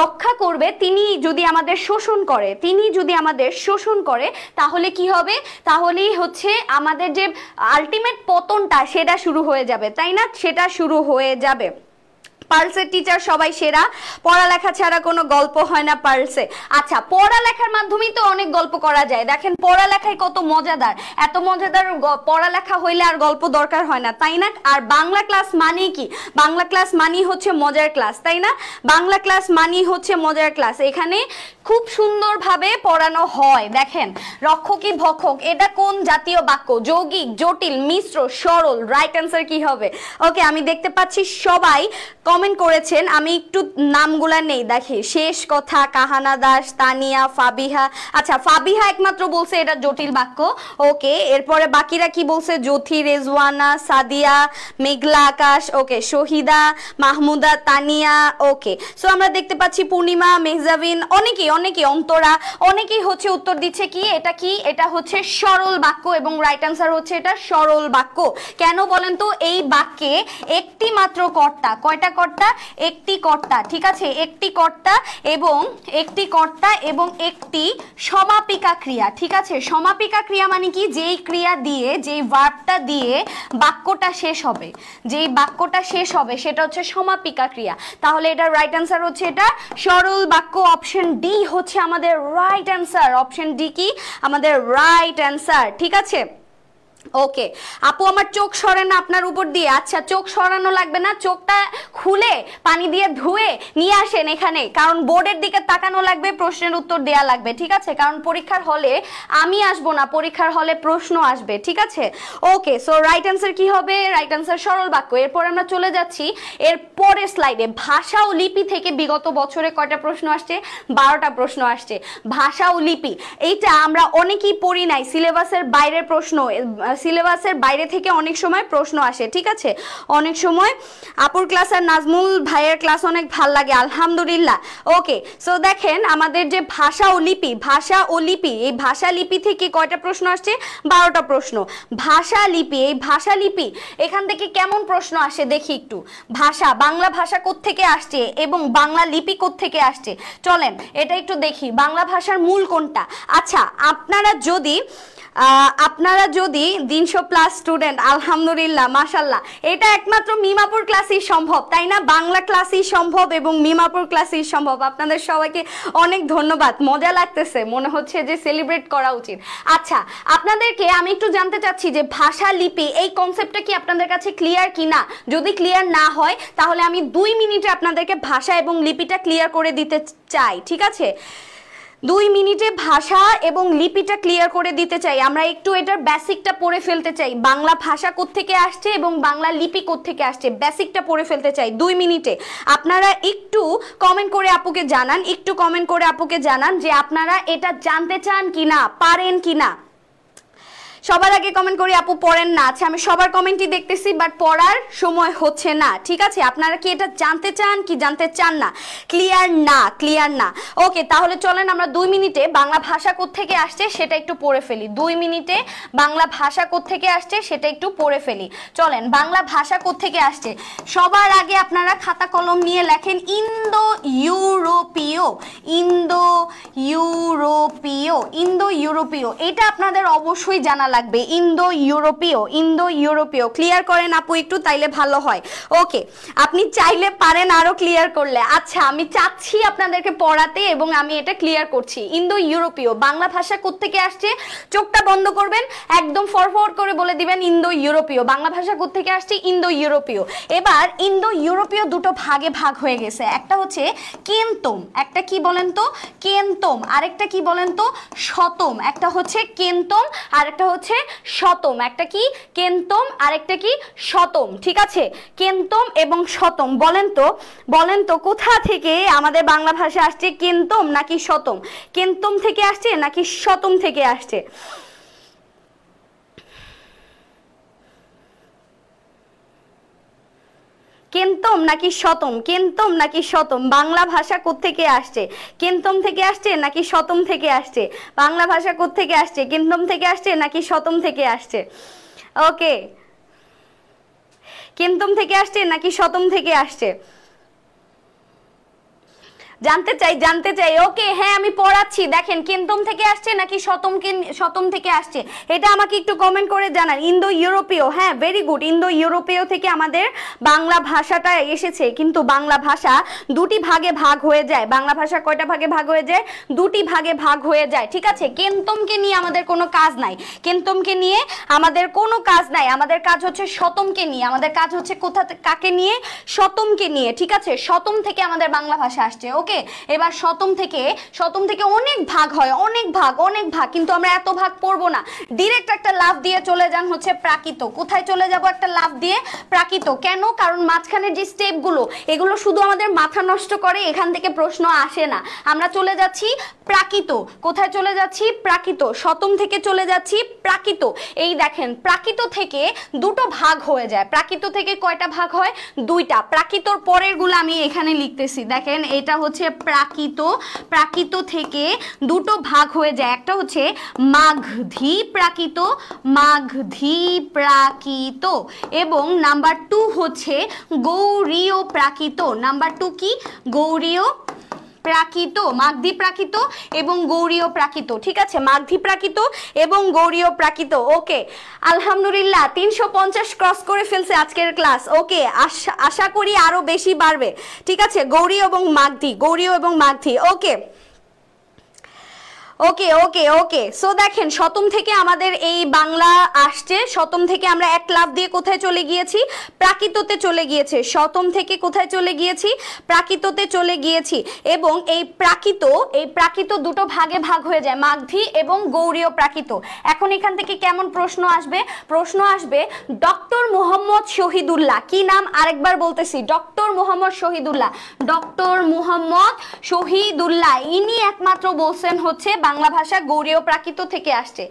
রক্ষা করবে তিনি যদি আমাদের শোষণ করে, তাহলে কি হবে? তাহলেই হচ্ছে আমাদের যে আলটিমেট পতনটা সেটা শুরু হয়ে যাবে, তাই না? সেটা শুরু হয়ে যাবে। পার্লসের টিচার সবাই সেরা, পড়ালেখা ছাড়া কোনো গল্প হয় না পার্লসে। আচ্ছা, পড়ালেখার মাধ্যমেই তো অনেক গল্প করা যায়। দেখেন পড়ালেখায় কত মজাদার, এত মজাদার পড়ালেখা হইলে আর গল্প দরকার হয় না, তাই না? আর বাংলা ক্লাস মানে কি? বাংলা ক্লাস মানেই হচ্ছে মজার ক্লাস, তাই না? বাংলা ক্লাস মানেই হচ্ছে মজার ক্লাস। এখানে খুব সুন্দরভাবে পড়ানো হয়। দেখেন রক্ষকী ভক্ষক, এটা কোন জাতীয় বাক্য? যৌগিক, জটিল, মিশ্র, সরল। রাইট অ্যান্সার কি হবে? ওকে, আমি দেখতে পাচ্ছি সবাই কমেন্ট করেছেন, আমি একটু নামগুলা নেই। দেখি শেষ কথা, কাহানা দাস, তানিয়া, ফাবিহা। আচ্ছা, ফাবিহা একমাত্র বলছে এটা জটিল বাক্য। ওকে, এরপরে বাকিরা কি বলছে? জ্যোতি, রেজওয়ানা, সাদিয়া, মেঘলা আকাশ, ওকে, শহীদা, মাহমুদা, তানিয়া। ওকে, সো আমরা দেখতে পাচ্ছি পূর্ণিমা, মেহজাবিন, অনেকেই অন্তরা, অনেকেই হচ্ছে উত্তর দিচ্ছে কি এটা কি? এটা হচ্ছে সরল বাক্য এবং রাইট অ্যান্সার হচ্ছে এটা সরল বাক্য। কেন বলেন তো? এই বাক্যে একটি মাত্র কর্তা, কয়টা কর্তা? একটি কর্তা, ঠিক আছে? একটি কর্তা এবং একটি সমাপিকা ক্রিয়া, ঠিক আছে? সমাপিকা ক্রিয়া মানে কি? যেই ক্রিয়া দিয়ে, যেই ভার্বটা দিয়ে বাক্যটা শেষ হবে, সেটা হচ্ছে সমাপিকা ক্রিয়া। তাহলে এটা রাইট অ্যান্সার হচ্ছে এটা সরল বাক্য। অপশন ডি হচ্ছে আমাদের রাইট অ্যান্সার। অপশন ডি কি আমাদের রাইট অ্যান্সার, ঠিক আছে? ওকে আপু, আমার চোখ সরে না আপনার উপর দিয়ে। আচ্ছা, চোখ সরানো লাগবে না, চোখটা খুলে পানি দিয়ে ধুয়ে নিয়ে আসেন এখানে, কারণ বোর্ডের দিকে তাকানো লাগবে, প্রশ্নের উত্তর দেয়া লাগবে, ঠিক আছে? কারণ পরীক্ষার হলে আমি আসবো না, পরীক্ষার হলে প্রশ্ন আসবে, ঠিক আছে? ওকে, সো রাইট অ্যান্সার কি হবে? রাইট অ্যান্সার সরল বাক্য। এরপর আমরা চলে যাচ্ছি এর পরের স্লাইডে। ভাষা ও লিপি থেকে বিগত বছরে কয়টা প্রশ্ন আসছে? 12টা প্রশ্ন আসছে। ভাষা ও লিপি, এইটা আমরা অনেকেই পড়ি নাই, সিলেবাসের বাইরের প্রশ্ন, সিলেবাসের বাইরে থেকে অনেক সময় প্রশ্ন আসে, ঠিক আছে? অনেক সময় আপুর ক্লাস আর নাজমুল ভাইয়ের ক্লাস অনেক ভাল লাগে, আলহামদুলিল্লাহ। ওকে, সো দেখেন আমাদের যে ভাষা ও লিপি, এই ভাষা লিপি থেকে কয়টা প্রশ্ন আসছে? 12টা প্রশ্ন। ভাষা লিপি, এই ভাষা লিপি এখান থেকে কেমন প্রশ্ন আসে দেখি একটু। ভাষা, বাংলা ভাষা কোত্থেকে আসছে এবং বাংলা লিপি কোত্থেকে আসছে, চলেন এটা একটু দেখি। বাংলা ভাষার মূল কোনটা? আচ্ছা, আপনারা যদি 300+ স্টুডেন্ট, আলহামদুলিল্লাহ, মাশাল্লাহ। এটা একমাত্র মিমাপুর ক্লাসই সম্ভব, তাই না? বাংলা ক্লাসই সম্ভব এবং মিমাপুর ক্লাসই সম্ভব। আপনাদের সবাইকে অনেক ধন্যবাদ, মজা লাগতেছে, মনে হচ্ছে যে সেলিব্রেট করা উচিত। আচ্ছা, আপনাদেরকে আমি একটু জানতে চাচ্ছি যে ভাষা লিপি এই কনসেপ্টটা কি আপনাদের কাছে ক্লিয়ার কিনা? যদি ক্লিয়ার না হয় তাহলে আমি 2 মিনিটে আপনাদেরকে ভাষা এবং লিপিটা ক্লিয়ার করে দিতে চাই, ঠিক আছে? 2 মিনিটে ভাষা এবং লিপিটা ক্লিয়ার করে দিতে চাই। আমরা একটু এটার বেসিকটা পড়ে ফেলতে চাই, বাংলা ভাষা কোত্থেকে আসছে এবং বাংলা লিপি কোত্থেকে আসছে, বেসিকটা পড়ে ফেলতে চাই 2 মিনিটে। আপনারা একটু কমেন্ট করে আপুকে জানান, যে আপনারা এটা জানতে চান কিনা, পারেন কিনা। সবার আগে কমেন্ট করি আপু পড়েন না। আচ্ছা, আমি সবার কমেন্টই দেখতেছি, বাট পড়ার সময় হচ্ছে না, ঠিক আছে? আপনারা কি এটা জানতে চান কি জানতে চান না? ক্লিয়ার না। ওকে, তাহলে চলেন আমরা 2 মিনিটে বাংলা ভাষা কোত্থেকে আসছে সেটা একটু পড়ে ফেলি। 2 মিনিটে বাংলা ভাষা কোত্থেকে আসছে সেটা একটু পড়ে ফেলি। চলেন, বাংলা ভাষা কোত্থেকে আসছে সবার আগে আপনারা খাতা কলম নিয়ে লেখেন ইন্দো ইউরোপীয়। এটা আপনাদের অবশ্যই জানা লাগবে, ইন্দো ইউরোপীয়। ক্লিয়ার করেন আপু একটু, তাইলে ভালো হয়। ওকে, আপনি চাইলে পারেন আরো ক্লিয়ার করলে। আচ্ছা, আমি চাচ্ছি আপনাদেরকে পড়াতে এবং আমি এটা ক্লিয়ার করছি। ইন্দো ইউরোপীয় বাংলা ভাষা কোত্থেকে আসছে? চোখটা বন্ধ করবেন, একদম ফরওয়ার্ড করে বলে দিবেন ইন্দো ইউরোপীয়। বাংলা ভাষা কোত্থেকে আসছে? ইন্দো ইউরোপীয়। এবার ইন্দো ইউরোপীয় দুটো ভাগে ভাগ হয়ে গেছে। একটা হচ্ছে কেন্তম, একটা কি বলেন তো? কেন্তম। আরেকটা কি বলেন তো? শতম। একটা হচ্ছে কেন্তম আর একটা হচ্ছে শতম। একটা কি? কেন্তম আর একটা কি? শতম, ঠিক আছে? কেন্তম এবং শতম। বলেন তো কোথা থেকে আমাদের বাংলা ভাষা আসছে? কেন্তম নাকি শতম? কেন্তম থেকে আসছে নাকি শতম থেকে আসছে? কেন্তম নাকি শতম, কেন্তম নাকি শতম, বাংলা ভাষা কোত্থেকে আসছে? কেন্তম থেকে আসছে নাকি শতম থেকে আসছে? বাংলা ভাষা কোত্থেকে আসছে? কেন্তম থেকে আসছে নাকি শতম থেকে আসছে? ওকে, কেন্তম থেকে আসছে নাকি শতম থেকে আসছে? জানতে চাই। ওকে, হ্যাঁ আমি পড়াচ্ছি। দেখেন কেন্তম থেকে আসছে নাকি শতম থেকে আসছে, এটা আমাকে একটু কমেন্ট করে জানান। ইন্দো ইউরোপীয়, হ্যাঁ ভেরি গুড, ইন্দো ইউরোপীয় থেকে আমাদের বাংলা ভাষাটা এসেছে। কিন্তু বাংলা ভাষা দুটি ভাগে ভাগ হয়ে যায়। বাংলা ভাষা কয়টা ভাগে ভাগ হয়ে যায়? দুটি ভাগে ভাগ হয়ে যায়, ঠিক আছে। কেন্তমকে নিয়ে আমাদের কোনো কাজ নাই, কেন্তমকে নিয়ে আমাদের কোনো কাজ নাই। আমাদের কাজ হচ্ছে শতমকে নিয়ে, আমাদের কাজ হচ্ছে কাকে নিয়ে? শতমকে নিয়ে, ঠিক আছে। শতম থেকে আমাদের বাংলা ভাষা আসছে। ওকে, এবার শতম থেকে অনেক ভাগ হয়, অনেক ভাগ, কিন্তু আমরা এত ভাগ পড়বো না। ডিরেক্ট একটা লাফ দিয়ে চলে যান হচ্ছে প্রাকৃত। কোথায় চলে যাব? একটা লাফ দিয়ে প্রাকৃত। কেন? কারণ মাঝখানের যে স্টেপগুলো, এগুলো শুধু আমাদের মাথা নষ্ট করে, এখান থেকে প্রশ্ন আসে না। আমরা চলে যাচ্ছি প্রাকৃত। কোথায় চলে যাচ্ছি? প্রাকৃত। শতম থেকে চলে যাচ্ছি প্রাকৃত। এই দেখেন, প্রাকৃত থেকে দুটো ভাগ হয়ে যায়। প্রাকৃত থেকে কয়টা ভাগ হয়? দুইটা। প্রাকৃতর পরের গুলো আমি এখানে লিখতেছি। দেখেন, এটা হচ্ছে প্রাকৃত। প্রাকৃত থেকে দুটো ভাগ হয়ে যায়, একটা হচ্ছে মাগধী প্রাকৃত, মাগধী প্রাকৃত, এবং নাম্বার 2 হচ্ছে গৌড়ীয় প্রাকৃত। নাম্বার 2 কি? গৌড়ীয় প্রাকৃত, মাগধী প্রাকৃত এবং গৌড়ীয় প্রাকৃত, ঠিক আছে। মাগধী প্রাকৃত এবং গৌড়ীয় প্রাকৃত। ওকে, আলহামদুলিল্লাহ 350 ক্রস করে ফেলছে আজকের ক্লাস। ওকে, আশা করি আরো বেশি বাড়বে, ঠিক আছে। গৌড়ীয় এবং মাগধী, গৌড়ীয় এবং মাগধী। ওকে ওকে ওকে ওকে সো দেখেন, শতম থেকে আমাদের এই বাংলা আসছে। শতম থেকে আমরা এক লাফ দিয়ে কোথায় চলে গিয়েছি? প্রাকৃততে চলে গিয়েছে। শতম থেকে কোথায় চলে গিয়েছি? প্রাকৃততে চলে গিয়েছি। এবং এই প্রাকৃত দুটো ভাগে ভাগ হয়ে যায়, মাগধী এবং গৌড়ীয় প্রাকৃত। এখন এখান থেকে কেমন প্রশ্ন আসবে? প্রশ্ন আসবে ডক্টর মোহাম্মদ শহীদুল্লাহ। কি নাম? আরেকবার বলতেছি, ডক্টর মোহাম্মদ শহীদুল্লাহ। ডক্টর মোহাম্মদ শহীদুল্লাহ ইনি একমাত্র বলছেন হচ্ছে বাংলা ভাষা গৌড়ীয় প্রাকৃত থেকে আসছে।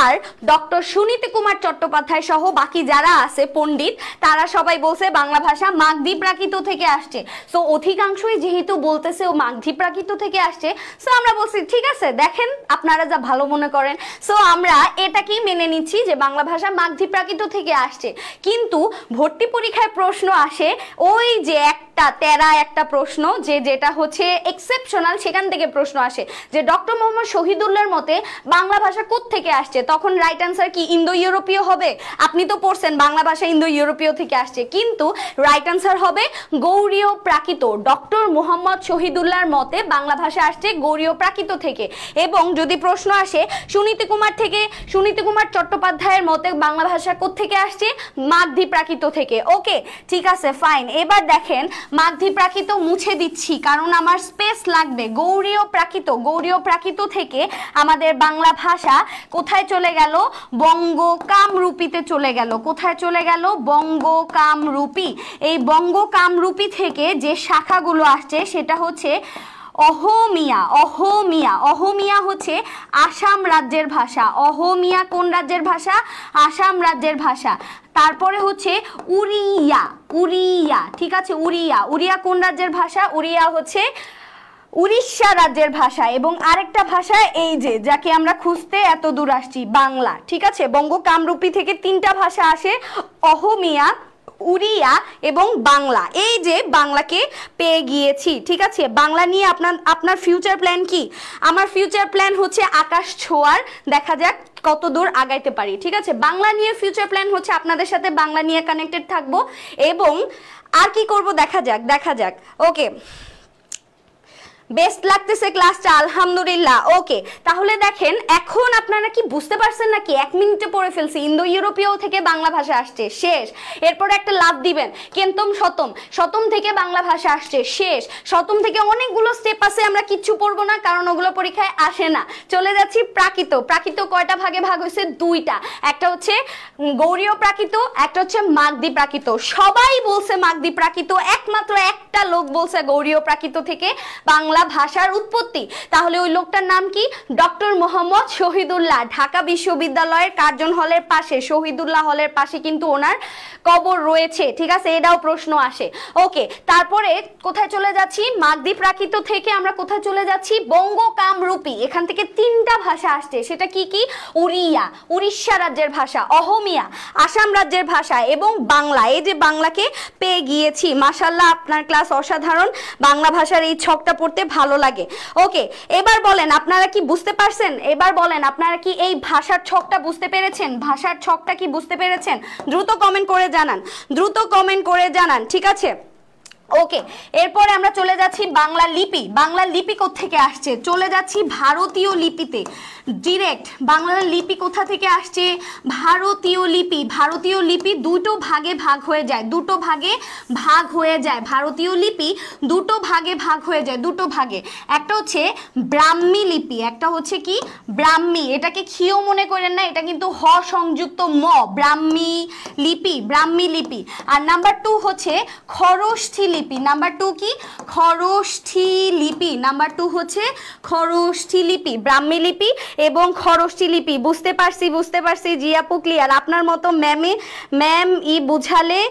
আর ডক্টর সুনীতি কুমার চট্টোপাধ্যায় সহ বাকি যারা আছে পণ্ডিত, তারা সবাই বলছে বাংলা ভাষা মাগধী প্রাকৃত থেকে আসছে। সো অধিকাংশই যেহেতু বলতেছে ও মাগধী প্রাকৃত থেকে আসছে, সো আমরা বলছি ঠিক আছে, দেখেন আপনারা যা ভালো মনে করেন। সো আমরা এটাকেই মেনে নিচ্ছি যে বাংলা ভাষা মাগধী প্রাকৃত থেকে আসছে। কিন্তু ভর্তি পরীক্ষায় প্রশ্ন আসে ওই যে একটা প্রশ্ন, যেটা হচ্ছে এক্সেপশনাল, সেখান থেকে প্রশ্ন আসে যে ডক্টর মোহাম্মদ শহীদুল্লাহর মতে বাংলা ভাষা কোত্থেকে আসছে। তখন রাইট অ্যান্সার কি? ইন্দো ইউরোপীয় হবে। আপনি তো পড়ছেন বাংলা ভাষা ইন্দো ইউরোপীয় থেকে আসছে, কিন্তু রাইট অ্যান্সার হবে গৌড়ীয় প্রাকৃত। ডক্টর মোহাম্মদ শহীদুল্লাহর মতে বাংলা ভাষা আসছে গৌড়ীয় প্রাকৃত থেকে। এবং যদি প্রশ্ন আসে সুনীতি কুমার চট্টোপাধ্যায়ের মতে বাংলা ভাষা কোত্থেকে আসছে? মাগধী প্রাকৃত থেকে। ওকে, ঠিক আছে, ফাইন। এবার দেখেন, মাগধী প্রাকৃত মুছে দিচ্ছি কারণ আমার স্পেস লাগবে। গৌড়ীয় প্রাকৃত থেকে আমাদের বাংলা ভাষা কোথায় চলে গেল? বঙ্গ কামরূপীতে চলে গেল। কোথায় চলে গেল? বঙ্গ কামরূপী। এই বঙ্গ কামরূপী থেকে যে শাখাগুলো আসছে সেটা হচ্ছে অহমিয়া। অহমিয়া হচ্ছে আসাম রাজ্যের ভাষা। অহমিয়া কোন রাজ্যের ভাষা? আসাম রাজ্যের ভাষা। তারপরে হচ্ছে উড়িয়া, ঠিক আছে। উড়িয়া কোন রাজ্যের ভাষা? উড়িয়া হচ্ছে উড়িষ্যা রাজ্যের ভাষা। এবং আরেকটা ভাষা এই যে যাকে আমরা খুঁজতে এত দূর আসছি, বাংলা, ঠিক আছে। বঙ্গ কামরূপী থেকে 3টা ভাষা আসে, অহমিয়া, উড়িয়া এবং বাংলা। এই যে বাংলাকে পেয়ে গিয়েছি, ঠিক আছে। বাংলা নিয়ে আপনার ফিউচার প্ল্যান কি? আমার ফিউচার প্ল্যান হচ্ছে আকাশ ছোঁয়ার, দেখা যাক কত দূর আগাইতে পারি, ঠিক আছে। বাংলা নিয়ে ফিউচার প্ল্যান হচ্ছে আপনাদের সাথে বাংলা নিয়ে কানেক্টেড থাকবো এবং আর কি করব দেখা যাক। ওকে, বেস্ট লাগতেছে ক্লাসটা, আলহামদুলিল্লাহ। ওকে, তাহলে দেখেন এখন আপনারা কি বুঝতে পারছেন নাকি? 1 মিনিটে পড়ে ফেলছি ইন্দো ইউরোপীয় থেকে বাংলা ভাষা আসছে, শেষ। এরপরে একটা লাভ দিবেন, কেন্তম শতম থেকে বাংলা ভাষা আসছে, শেষ। শতম থেকে অনেকগুলো স্টেপ আছে, আমরা কিচ্ছু পড়বো না কারণ ওগুলো পরীক্ষায় আসে না। চলে যাচ্ছি প্রাকৃত কয়টা ভাগে ভাগ হয়েছে? 2টা। একটা হচ্ছে গৌড়ীয় প্রাকৃত, একটা হচ্ছে মাগধী প্রাকৃত। সবাই বলছে মাগধী প্রাকৃত, একমাত্র একটা লোক বলছে গৌড়ীয় প্রাকৃত থেকে বাংলা বাংলা ভাষার উৎপত্তি, তাহলে ওই লোকটার নাম কি? ডক্টর মোহাম্মদ শহীদুল্লাহ। ঢাকা বিশ্ববিদ্যালয়ের কার্জন হলের পাশে, শহীদুল্লাহ হলের পাশে কিন্তু ওনার কবর রয়েছে, ঠিক আছে? এটাও প্রশ্ন আসে। ওকে, তারপরে কোথায় চলে যাচ্ছি? মাগধী প্রাকৃত থেকে আমরা কোথায় চলে যাচ্ছি? বঙ্গ কামরূপী। এখান থেকে 3টা ভাষা আসছে, সেটা কি কি? উড়িয়া, উড়িষ্যা রাজ্যের ভাষা, অহমিয়া, আসাম রাজ্যের ভাষা, এবং বাংলা। এই যে বাংলাকে পেয়ে গিয়েছি, মাশাআল্লাহ আপনার ক্লাস অসাধারণ, বাংলা ভাষার এই ছকটা পড়তে ভালো লাগে। ওকে, এবার বলেন আপনারা কি বুঝতে পারছেন? এবার বলেন আপনারা কি এই ভাষার ছকটা বুঝতে পেরেছেন? ভাষার ছকটা কি বুঝতে পেরেছেন? দ্রুত কমেন্ট করে জানান, দ্রুত কমেন্ট করে জানান, ঠিক আছে? ওকে, এরপরে আমরা চলে যাচ্ছি বাংলা লিপি। বাংলা লিপি কোত্থেকে আসছে? চলে যাচ্ছি ভারতীয় লিপিতে ডিরেক্ট। বাংলা লিপি কোথা থেকে আসছে? ভারতীয় লিপি। ভারতীয় লিপি দুটো ভাগে ভাগ হয়ে যায়, দুটো ভাগে ভাগ হয়ে যায়। ভারতীয় লিপি দুটো ভাগে ভাগ হয়ে যায়, দুটো ভাগে। একটা হচ্ছে ব্রাহ্মী লিপি, একটা হচ্ছে কি? ব্রাহ্মী। এটাকে ক্ষীয় মনে করেন না, এটা কিন্তু হ সংযুক্ত ম, ব্রাহ্মী লিপি, ব্রাহ্মী লিপি। আর নাম্বার 2 হচ্ছে খরষ্ঠী লিপি। নাম্বার 2 কি? খরষ্ঠী লিপি। নাম্বার 2 হচ্ছে খরষ্ঠী লিপি, ব্রাহ্মী লিপি এবং খরষ্ঠী লিপি। বুঝতে পারছি, বুঝতে পারছি জি আপু, ক্লিয়ার। আপনার মতো ম্যাম বুঝালে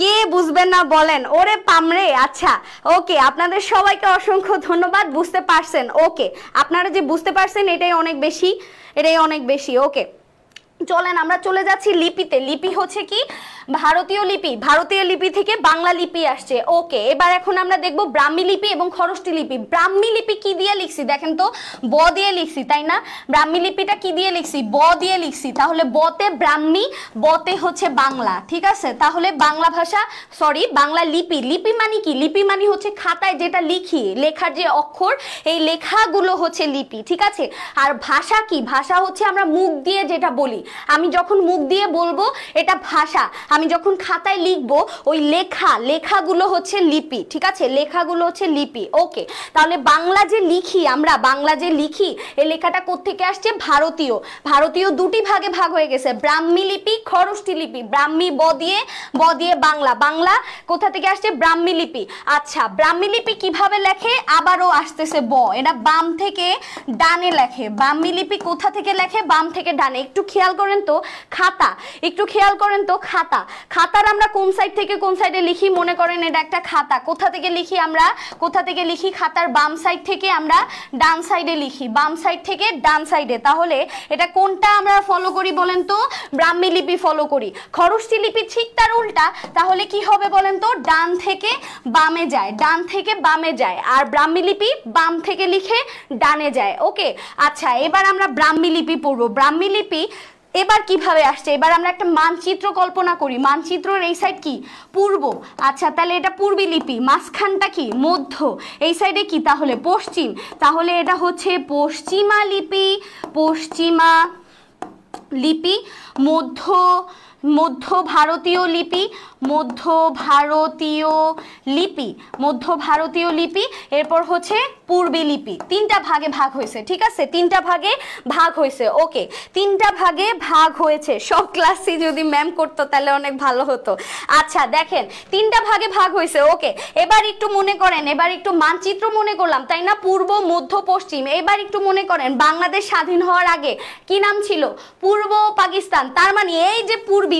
কে বুঝবেন না বলেন? ওরে পামরে। আচ্ছা, ওকে, আপনাদের সবাইকে অসংখ্য ধন্যবাদ, বুঝতে পারছেন। ওকে, আপনারা যে বুঝতে পারছেন এটাই অনেক বেশি, এটাই অনেক বেশি। ওকে, চলেন আমরা চলে যাচ্ছি লিপিতে। লিপি হচ্ছে কি? ভারতীয় লিপি। ভারতীয় লিপি থেকে বাংলা লিপি আসছে। ওকে, এবার এখন আমরা দেখব ব্রাহ্মী লিপি এবং খরষ্ঠী লিপি। ব্রাহ্মী লিপি কি দিয়ে লিখছি দেখেন তো? ব দিয়ে লিখছি, তাই না? ব্রাহ্মী লিপিটা কি দিয়ে লিখছি? ব দিয়ে লিখছি। তাহলে বতে ব্রাহ্মী, বতে হচ্ছে বাংলা, ঠিক আছে? তাহলে বাংলা ভাষা, সরি বাংলা লিপি। লিপি মানে কি? লিপি মানে হচ্ছে খাতায় যেটা লিখি, লেখার যে অক্ষর, এই লেখাগুলো হচ্ছে লিপি, ঠিক আছে? আর ভাষা কি? ভাষা হচ্ছে আমরা মুখ দিয়ে যেটা বলি। আমি যখন মুখ দিয়ে বলবো এটা ভাষা, আমি যখন খাতায় লিখবো ওই লেখাগুলো হচ্ছে লিপি, ঠিক আছে? লেখাগুলো হচ্ছে লিপি। ওকে, তাহলে বাংলা যে লিখি আমরা, বাংলা যে লিখি, এই লেখাটা কোত্থেকে আসছে? ভারতীয়। ভারতীয় দুটি ভাগে ভাগ হয়ে গেছে, ব্রাহ্মী লিপি, খরষ্ঠী লিপি। ব্রাহ্মী ব দিয়ে বাংলা, বাংলা কোথা থেকে আসছে? ব্রাহ্মী লিপি। আচ্ছা, ব্রাহ্মী লিপি কিভাবে লেখে? আবারও আসতেছে ব, এটা বাম থেকে ডানে লেখে। ব্রাহ্মী লিপি কোথা থেকে লেখে? বাম থেকে ডানে। একটু খেয়াল করেন তো, খাতা, একটু খেয়াল করেন তো, খাতা, খাতার আমরা কোন সাইড থেকে কোন সাইডে লিখি? মনে করেন এটা একটা খাতা, কোথা থেকে লিখি আমরা? কোথা থেকে লিখি? খাতার বাম সাইড থেকে আমরা ডান সাইডে লিখি, বাম সাইড থেকে ডান সাইডে। তাহলে এটা কোনটা আমরা ফলো করি বলেন তো? ব্রাহ্মী লিপি ফলো করি। খরষ্ঠী লিপি ঠিক তার উল্টা, তাহলে কি হবে বলেন তো? ডান থেকে বামে যায়, ডান থেকে বামে যায়। আর ব্রাহ্মী লিপি বাম থেকে লিখে ডানে যায়। ওকে, আচ্ছা, এবার আমরা ব্রাহ্মী লিপি পড়বো। ব্রাহ্মী লিপি এবার কিভাবে আসছে? এবার আমরা একটা মানচিত্র কল্পনা করি। মানচিত্রের এই সাইড কি? পূর্ব। আচ্ছা, তাহলে এটা পূর্বী লিপি। মাঝখানটা কি? মধ্য। এই সাইডে কি? তাহলে পশ্চিম। তাহলে এটা হচ্ছে পশ্চিমা লিপি, পশ্চিমা লিপি। মধ্য ভারতীয় লিপি, মধ্য ভারতীয় লিপি, মধ্য ভারতীয় লিপি। এরপর হচ্ছে পূর্বী লিপি। 3টা ভাগে ভাগ হয়েছে, ঠিক আছে? 3টা ভাগে ভাগ হয়েছে। ওকে, 3টা ভাগে ভাগ হয়েছে। সব ক্লাসই যদি ম্যাম করতো তাহলে অনেক ভালো হতো। আচ্ছা, দেখেন 3টা ভাগে ভাগ হয়েছে। ওকে, এবার একটু মনে করেন, এবার একটু মানচিত্র মনে করলাম, তাই না? পূর্ব, মধ্য, পশ্চিম। এবার একটু মনে করেন বাংলাদেশ স্বাধীন হওয়ার আগে কি নাম ছিল? পূর্ব পাকিস্তান। তার মানে এই যে পূর্বী,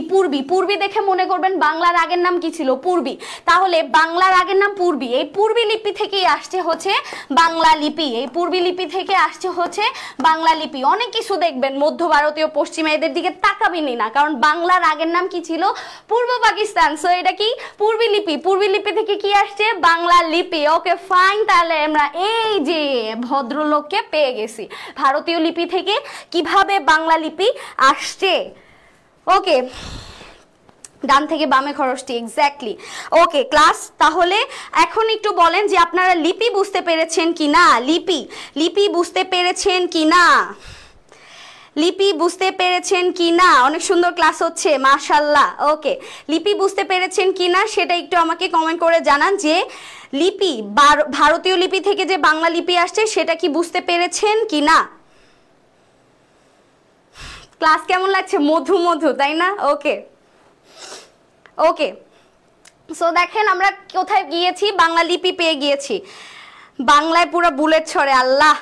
পূর্বী দেখে মনে করবেন বাংলার আগের নাম কি ছিল? পূর্বী। তাহলে বাংলার আগের নাম পূর্বী। এই পূর্বী লিপি থেকেই আসছে হচ্ছে বাংলা লিপি। এই পূর্বী লিপি থেকে আসছে হচ্ছে বাংলা লিপি। অনেক কিছু দেখবেন মধ্য ভারতীয়, পশ্চিমা, এদের দিকে তাকাবেনই না, কারণ বাংলার আগের নাম কি ছিল? পূর্ব পাকিস্তান। সো এটা কি? পূর্বী লিপি। পূর্বী লিপি থেকে কি আসছে? বাংলা লিপি। ওকে, ফাইন। তাহলে আমরা এই যে ভদ্রলোককে পেয়ে গেছি। ভারতীয় লিপি থেকে কিভাবে বাংলা লিপি আসছে। ওকে, ডান থেকে বামে খরষ্ঠী, এক্স্যাক্টলি। ওকে ক্লাস, তাহলে এখন একটু বলেন যে আপনারা লিপি বুঝতে পেরেছেন কি না? লিপি বুঝতে পেরেছেন কি না? লিপি বুঝতে পেরেছেন কি না? অনেক সুন্দর ক্লাস হচ্ছে, মাশাআল্লাহ। ওকে, লিপি বুঝতে পেরেছেন কি না সেটা একটু আমাকে কমেন্ট করে জানান যে লিপি, ভারতীয় লিপি থেকে যে বাংলা লিপি আসছে সেটা কি বুঝতে পেরেছেন কি না? ক্লাস কেমন লাগছে? মধু মধু, তাই না? ওকে ওকে, সো দেখেন আমরা কোথায় গিয়েছি? বাংলা লিপি পেয়ে গিয়েছি। বাংলায় পুরো বুলেট ছড়ে আল্লাহ।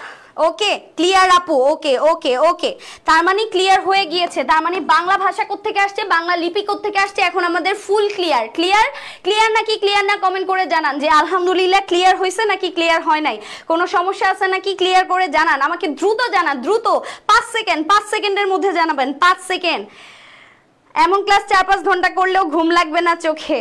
ওকে ক্লিয়ার আপু, ওকে ওকে ওকে, তার মানে ক্লিয়ার হয়ে গিয়েছে। তার মানে বাংলা ভাষা কোত্থেকে আসছে, বাংলা লিপি কোত্থেকে আসছে, এখন আমাদের ফুল ক্লিয়ার। ক্লিয়ার ক্লিয়ার নাকি ক্লিয়ার না কমেন্ট করে জানান যে আলহামদুলিল্লাহ ক্লিয়ার হয়েছে নাকি ক্লিয়ার হয় নাই, কোনো সমস্যা আছে নাকি ক্লিয়ার করে জানান আমাকে, দ্রুত জানান দ্রুত, 5 সেকেন্ড, 5 সেকেন্ডের মধ্যে জানাবেন, 5 সেকেন্ড। এমন ক্লাস 4-5 ঘন্টা করলেও ঘুম লাগবে না চোখে।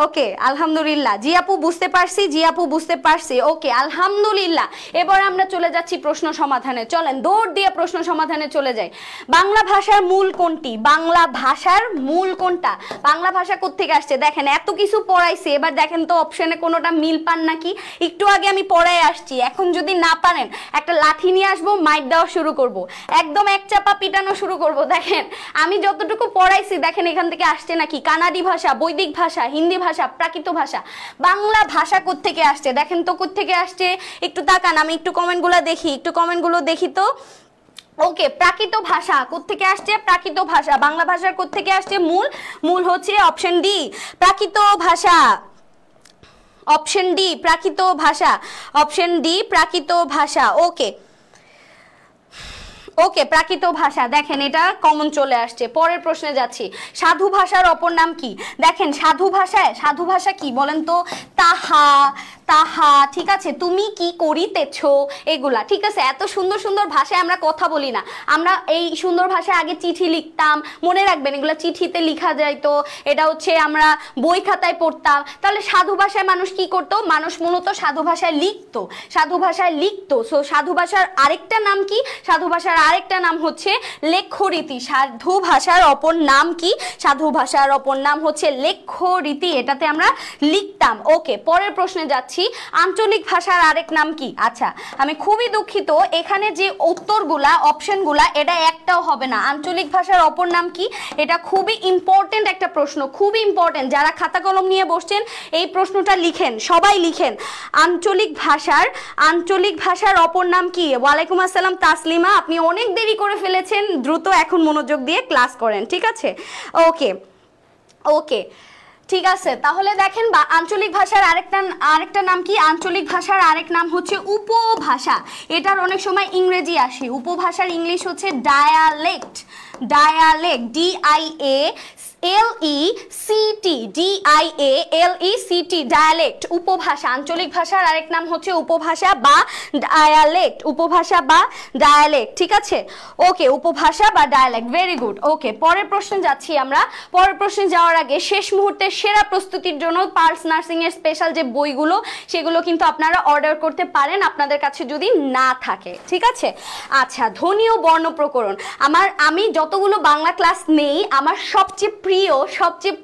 ওকে আলহামদুলিল্লাহ, জি আপু বুঝতে পারছি, জি আপু বুঝতে পারছি, ওকে আলহামদুলিল্লাহ। এবার আমরা চলে যাচ্ছি প্রশ্ন সমাধানে, চলেন দৌড় দিয়ে প্রশ্ন সমাধানে চলে যাই। বাংলা ভাষার মূল কোনটি, বাংলা ভাষার মূল কোনটা, বাংলা ভাষা কোত্থেকে আসছে? দেখেন এত কিছু পড়াইছি, এবার দেখেন তো অপশনে কোনোটা মিল পান নাকি। একটু আগে আমি পড়াই আসছি, এখন যদি না পারেন একটা লাঠি নিয়ে আসবো, মাইট দেওয়া শুরু করব, একদম এক চাপা পিটানো শুরু করব। দেখেন আমি যতটুকু পড়াইছি, দেখেন এখান থেকে আসছে নাকি কানাডি ভাষা, বৈদিক ভাষা, হিন্দি ভাষা, প্রাকৃত ভাষা। বাংলা ভাষা কোত্থেকে আসছে দেখেন তো, কোত্থেকে আসছে একটু তাকান, আমি একটু কমেন্টগুলো দেখি, একটু কমেন্টগুলো দেখি তো। ওকে প্রাকৃত ভাষা কোত্থেকে আসছে, প্রাকৃত ভাষা, বাংলা ভাষার কোত্থেকে আসছে মূল, মূল হচ্ছে অপশন ডি প্রাকৃত ভাষা, অপশন ডি প্রাকৃত ভাষা, অপশন ডি প্রাকৃত ভাষা। ওকে ওকে প্রাকৃত ভাষা, দেখেন এটা কমন চলে আসছে। পরের প্রশ্নে যাচ্ছি, সাধু ভাষার অপর নাম কি? দেখেন সাধু ভাষায়, সাধু ভাষা কি বলেন তো, তাহা তাহা, ঠিক আছে, তুমি কি করিতেছো, এগুলা, ঠিক আছে। এত সুন্দর সুন্দর ভাষায় আমরা কথা বলি না, আমরা এই সুন্দর ভাষায় আগে চিঠি লিখতাম, মনে রাখবেন এগুলা চিঠিতে লিখা যাইতো, এটা হচ্ছে আমরা বই খাতায় পড়তাম। তাহলে সাধু ভাষায় মানুষ কি করতো, মানুষ মূলত সাধু ভাষায় লিখতো, সাধু ভাষায় লিখতো। সো সাধু ভাষার আরেকটা নাম কি, সাধু ভাষার আরেকটা নাম হচ্ছে লেখ্যরীতি। সাধু ভাষার অপর নাম কি, সাধু ভাষার অপর নাম হচ্ছে লেখ্যরীতি, এটাতে আমরা লিখতাম। ওকে পরের প্রশ্নে যাচ্ছি, আঞ্চলিক ভাষার আরেক নাম কি? আচ্ছা আমি খুবই দুঃখিত, এখানে যে উত্তরগুলা অপশনগুলা এটা একটাও হবে না। আঞ্চলিক ভাষার অপর নাম কি, এটা খুবই ইম্পর্টেন্ট একটা প্রশ্ন, খুবই ইম্পর্টেন্ট। যারা খাতা কলম নিয়ে বসছেন এই প্রশ্নটা লিখেন, সবাই লিখেন। আঞ্চলিক ভাষার, আঞ্চলিক ভাষার অপর নাম কি? ওয়ালাইকুম আসসালাম তাসলিমা, আপনি অনেক দেরি করে ফেলেছেন, দ্রুত এখন মনোযোগ দিয়ে ক্লাস করেন, ঠিক আছে। ওকে ওকে ঠিক আছে, তাহলে দেখেন বা আঞ্চলিক ভাষার আরেকটা নাম কি, আঞ্চলিক ভাষার আরেক নাম হচ্ছে উপভাষা। এটার অনেক সময় ইংরেজি আসে, উপভাষার ইংলিশ হচ্ছে dialect, dialect, DIALECT, DIALECT, dialect, উপভাষা। আঞ্চলিক ভাষার আরেক নাম হচ্ছে উপভাষা বা ডায়ালেক্ট, উপভাষা বা ডায়ালেক্ট, ঠিক আছে। ওকে উপভাষা বা ডায়ালেক্ট, ভেরি গুড। ওকে পরের প্রশ্নে যাচ্ছি আমরা। পরের প্রশ্নে যাওয়ার আগে শেষ মুহূর্তে সেরা প্রস্তুতির জন্য পার্লস নার্সিং এর স্পেশাল যে বইগুলো সেগুলো কিন্তু আপনারা অর্ডার করতে পারেন আপনাদের কাছে যদি না থাকে, ঠিক আছে। আচ্ছা ধ্বনি ও বর্ণ প্রকরণ, আমি যতগুলো বাংলা ক্লাস নেই আমার সবচেয়ে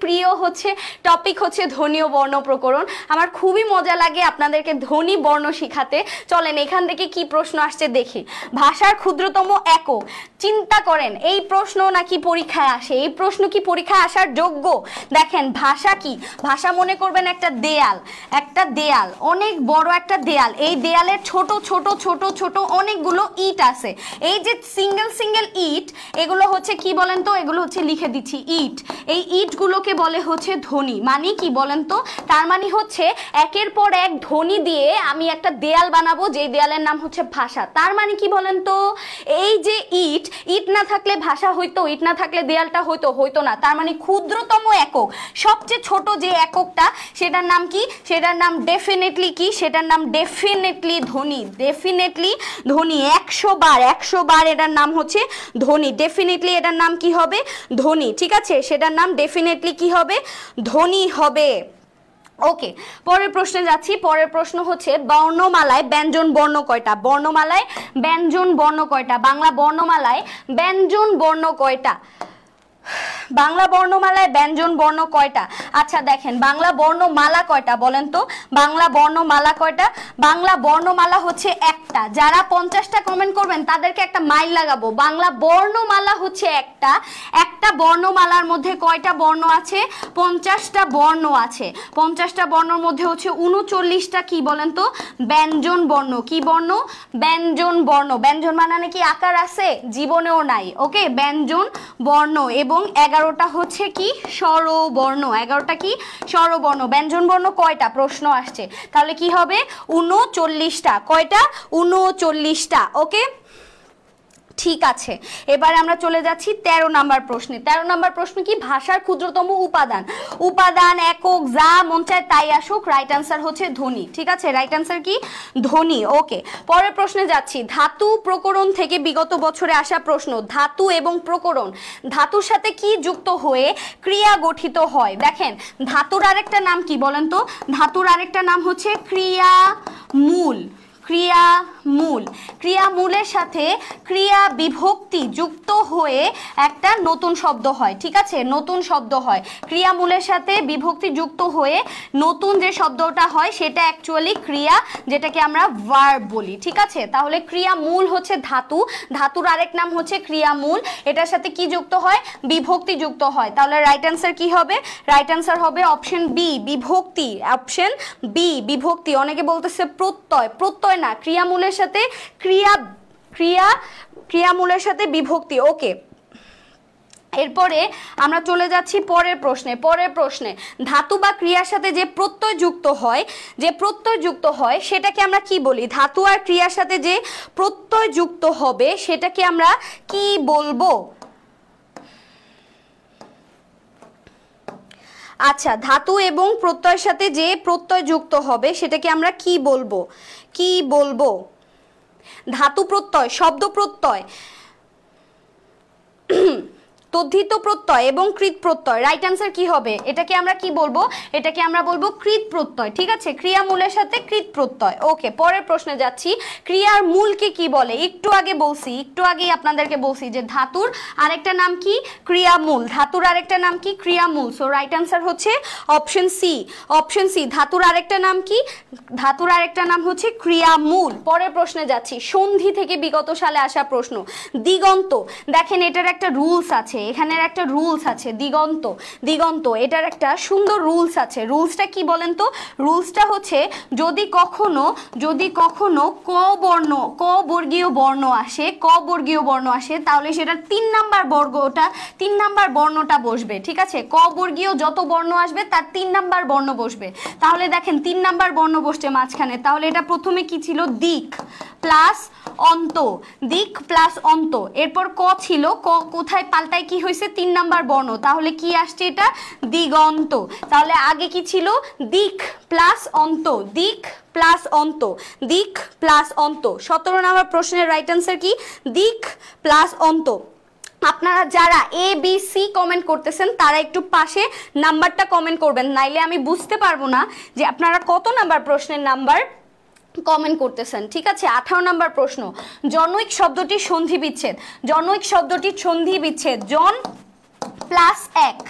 প্রিয় হচ্ছে টপিক হচ্ছে ধ্বনি ও বর্ণ প্রকরণ। আমার খুবই মজা লাগে আপনাদেরকে ধ্বনি বর্ণ শিখাতে। চলেন এখান থেকে কি প্রশ্ন আসছে দেখি। ভাষার ক্ষুদ্রতম একক, চিন্তা করেন এই প্রশ্ন নাকি পরীক্ষায় আসে, এই প্রশ্ন কি পরীক্ষায় আসার যোগ্য? দেখেন ভাষা কি, ভাষা মনে করবেন একটা দেয়াল, একটা দেয়াল, অনেক বড় একটা দেয়াল, এই দেয়ালের ছোট ছোট ছোট ছোট অনেকগুলো ইট আছে। এই যে সিঙ্গেল সিঙ্গেল ইট, এগুলো হচ্ছে কি বলেন তো, এগুলো হচ্ছে লিখে দিচ্ছি ইট। এই ইটগুলোকে বলে হচ্ছে ধ্বনি। মানে কি বলেন তো, তার মানে হচ্ছে একের পর এক ধ্বনি দিয়ে আমি একটা দেয়াল বানাবো, যেই দেয়ালের নাম হচ্ছে ভাষা। তার মানে কি বলেন তো, এই যে ইট, ইট না থাকলে ভাষা হইতো, ইট না থাকলে দেয়ালটা হইতো না। তার মানে ক্ষুদ্রতম একক, সবচেয়ে ছোট যে এককটা সেটার নাম কি, সেটার নাম ডেফিনেটলি কি, সেটার নাম ডেফিনেটলি ধ্বনি, ডেফিনেটলি ধ্বনি। 100 বার এটার নাম হচ্ছে ধ্বনি, ডেফিনেটলি এটার নাম কি হবে, ধ্বনি, ঠিক আছে। সেটার নাম ডেফিনেটলি কি হবে, ধ্বনি হবে। ওকে পরের প্রশ্নে যাচ্ছি। পরের প্রশ্ন হচ্ছে বর্ণমালায় ব্যঞ্জন বর্ণ কয়টা? বর্ণমালায় ব্যঞ্জন বর্ণ কয়টা? বাংলা বর্ণমালায় ব্যঞ্জন বর্ণ কয়টা? বাংলা বর্ণমালায় ব্যঞ্জন বর্ণ কয়টা? আচ্ছা দেখেন বাংলা বর্ণমালা কয়টা বলেন তো, বাংলা বর্ণমালা কয়টা? বাংলা বর্ণমালা হচ্ছে একটা। কটা? যারা 50টা কমেন্ট করবেন তাদেরকে একটা মাইল লাগাবো। বাংলা বর্ণমালা হচ্ছে একটা বর্ণমালার মধ্যে কয়টা বর্ণ আছে? 50টা বর্ণ আছে। 50টা বর্ণের মধ্যে হচ্ছে 39টা কি বলেন তো? ব্যঞ্জন বর্ণ। কি বর্ণ? ব্যঞ্জন বর্ণ। ব্যঞ্জন মানে কি আকার আছে? জীবনেও নাই। ওকে, ব্যঞ্জন বর্ণ। এবং 11টা হচ্ছে কি? স্বরবর্ণ। 11টা কি? স্বরবর্ণ। ব্যঞ্জন বর্ণ কয়টা? প্রশ্ন আসছে। তাহলে কি হবে? 39টা। কয়টা? 39টা। ওকে, ঠিক আছে। এবারে আমরা চলে যাচ্ছি 13 নাম্বার প্রশ্নে। 13 নাম্বার প্রশ্ন কি? ভাষার ক্ষুদ্রতম উপাদান। উপাদান একক যা মন চায় তাই আসুক, রাইট আনসার হচ্ছে ধ্বনি। ঠিক আছে, রাইট আনসার কি? ধ্বনি। ওকে, পরের প্রশ্নে যাচ্ছি। ধাতু প্রকরণ থেকে বিগত বছরে আসা প্রশ্ন। ধাতু এবং প্রকরণ, ধাতুর সাথে কি যুক্ত হয়ে ক্রিয়া গঠিত হয়? দেখেন, ধাতুর আরেকটা নাম কি বলেন তো? ধাতুর আরেকটা নাম হচ্ছে ক্রিয়ামূল। ক্রিয়ামূল। ক্রিয়ামূলের সাথে ক্রিয়া বিভক্তি যুক্ত হয়ে একটা নতুন শব্দ হয়। ঠিক আছে, নতুন শব্দ হয়। ক্রিয়ামূলের সাথে বিভক্তি যুক্ত হয়ে নতুন যে শব্দটা হয় সেটা অ্যাকচুয়ালি ক্রিয়া, যেটাকে আমরা ভার্ব বলি। ঠিক আছে, তাহলে ক্রিয়ামূল হচ্ছে ধাতু, ধাতুর আরেক নাম হচ্ছে ক্রিয়ামূল। এটার সাথে কি যুক্ত হয়? বিভক্তি যুক্ত হয়। তাহলে রাইট আনসার কি হবে? রাইট আনসার হবে অপশন বি, বিভক্তি। অপশন বি, বিভক্তি। অনেকে বলতেছে প্রত্যয়। প্রত্যয় না, ক্রিয়ামূলের সাথে ক্রিয়ামূলের সাথে বিভক্তি। ওকে, এরপরে আমরা চলে যাচ্ছি পরের প্রশ্নে। পরের প্রশ্নে ধাতু বা ক্রিয়ার সাথে যে প্রত্যয় যুক্ত হয় সেটাকে আমরা কি বলি? ধাতু আর ক্রিয়ার সাথে যে প্রত্যয় যুক্ত হবে সেটাকে আমরা কি বলবো? আচ্ছা, ধাতু এবং প্রত্যয়ের সাথে যে প্রত্যয় যুক্ত হবে সেটাকে আমরা কি বলবো? কি বলবো? ধাতু প্রত্যয়, শব্দ প্রত্যয়, তদ্ধিত প্রত্যয় এবং কৃত প্রত্যয়। রাইট আনসার কি হবে? এটাকে আমরা কি বলবো? এটাকে আমরা বলবো কৃত প্রত্যয়। ঠিক আছে, ক্রিয়ামূলের সাথে কৃত প্রত্যয়। ওকে, পরের প্রশ্নে যাচ্ছি। ক্রিয়ার মূলকে কি বলে? একটু আগেই আপনাদেরকে বলছি যে ধাতুর আরেকটা নাম কি? ক্রিয়ামূল। ধাতুর আরেকটা নাম কি? ক্রিয়ামূল। সো রাইট আনসার হচ্ছে অপশন সি। অপশন সি, ধাতুর আরেকটা নাম কি? ধাতুর আরেকটা নাম হচ্ছে ক্রিয়ামূল। পরের প্রশ্নে যাচ্ছি। সন্ধি থেকে বিগত সালে আসা প্রশ্ন। দিগন্ত। দেখেন, এটার একটা রুলস আছে, এখানের একটা রুলস আছে। দিগন্ত এটার একটা সুন্দর রুলস আছে। রুলসটা কি বলেন তো? রুলসটা হচ্ছে যদি কখনো ক বর্গীয় বর্ণ আসে তাহলে সেটা 3 নাম্বার বর্ণটা বসবে। ঠিক আছে, ক বর্গীয় যত বর্ণ আসবে তার 3 নাম্বার বর্ণ বসবে। তাহলে দেখেন 3 নাম্বার বর্ণ বসছে মাঝখানে। তাহলে এটা প্রথমে কি ছিল? দিক প্লাস অন্ত। দিক প্লাস অন্ত। এরপর ক ছিল, ক কোথায় পাল্টায় কি হয়েছে? 3 নাম্বার বর্ণ। তাহলে কি আসছে? এটা দিগন্ত। তাহলে আগে কি ছিল? দিক প্লাস অন্ত। দিক প্লাস অন্ত। দিক প্লাস অন্ত। 17 নাম্বার প্রশ্নের রাইট আনসার কি? দিক প্লাস অন্ত। আপনারা যারা এ বি সি কমেন্ট করতেছেন তারা একটু পাশে নাম্বারটা কমেন্ট করবেন, নাইলে আমি বুঝতে পারবো না যে আপনারা কত নাম্বার প্রশ্নের নাম্বার কমেন্ট করতেছেন। ঠিক আছে, 18 নাম্বার প্রশ্ন। জনৈক শব্দটির সন্ধি বিচ্ছেদ। জনৈক শব্দটির সন্ধি বিচ্ছেদ। জন প্লাস এক।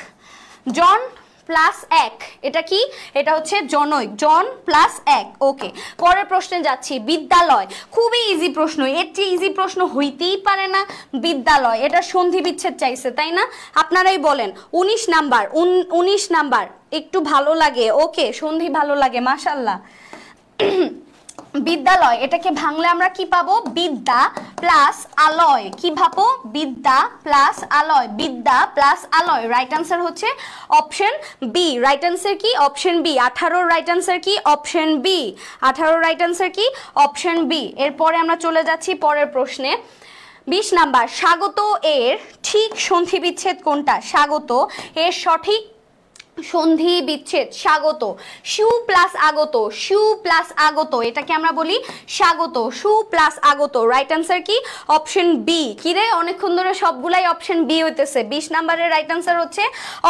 জন প্লাস এক, এটা কি? এটা হচ্ছে জনৈক। জন প্লাস এক। ওকে, পরের প্রশ্নে যাচ্ছি। বিদ্যালয়। খুবই ইজি প্রশ্ন, এর চেয়ে ইজি প্রশ্ন হইতেই পারে না। বিদ্যালয়, এটা সন্ধি বিচ্ছেদ চাইছে, তাই না? আপনারাই বলেন। 19 নাম্বার একটু ভালো লাগে। ওকে, সন্ধি ভালো লাগে, মাশাআল্লাহ। বিদ্যালয়, এটাকে ভাঙলে আমরা কি পাবো? বিদ্যা প্লাস আলয়। কি ভাবো? বিদ্যা প্লাস আলয়। বিদ্যা প্লাস আলয়। রাইট আনসার হচ্ছে অপশন বি। রাইট আনসার কি? Option B. 18 রাইট আনসার কি? Option B. 18 রাইট আনসার কি? Option B. এরপরে আমরা চলে যাচ্ছি পরের প্রশ্নে। 20 নাম্বার। স্বাগত এর ঠিক সন্ধি বিচ্ছেদ কোনটা? স্বাগত এর সঠিক সন্ধি বিচ্ছেদ স্বাগত। সু প্লাস আগত। সু প্লাস আগত, এটাকে আমরা বলি স্বাগত। সু প্লাস আগত। রাইট আনসার কি? Option B. কি রে, অনেকক্ষণ ধরে সবগুলাই অপশন বি হইতেছে। 20 নাম্বারের রাইট আনসার হচ্ছে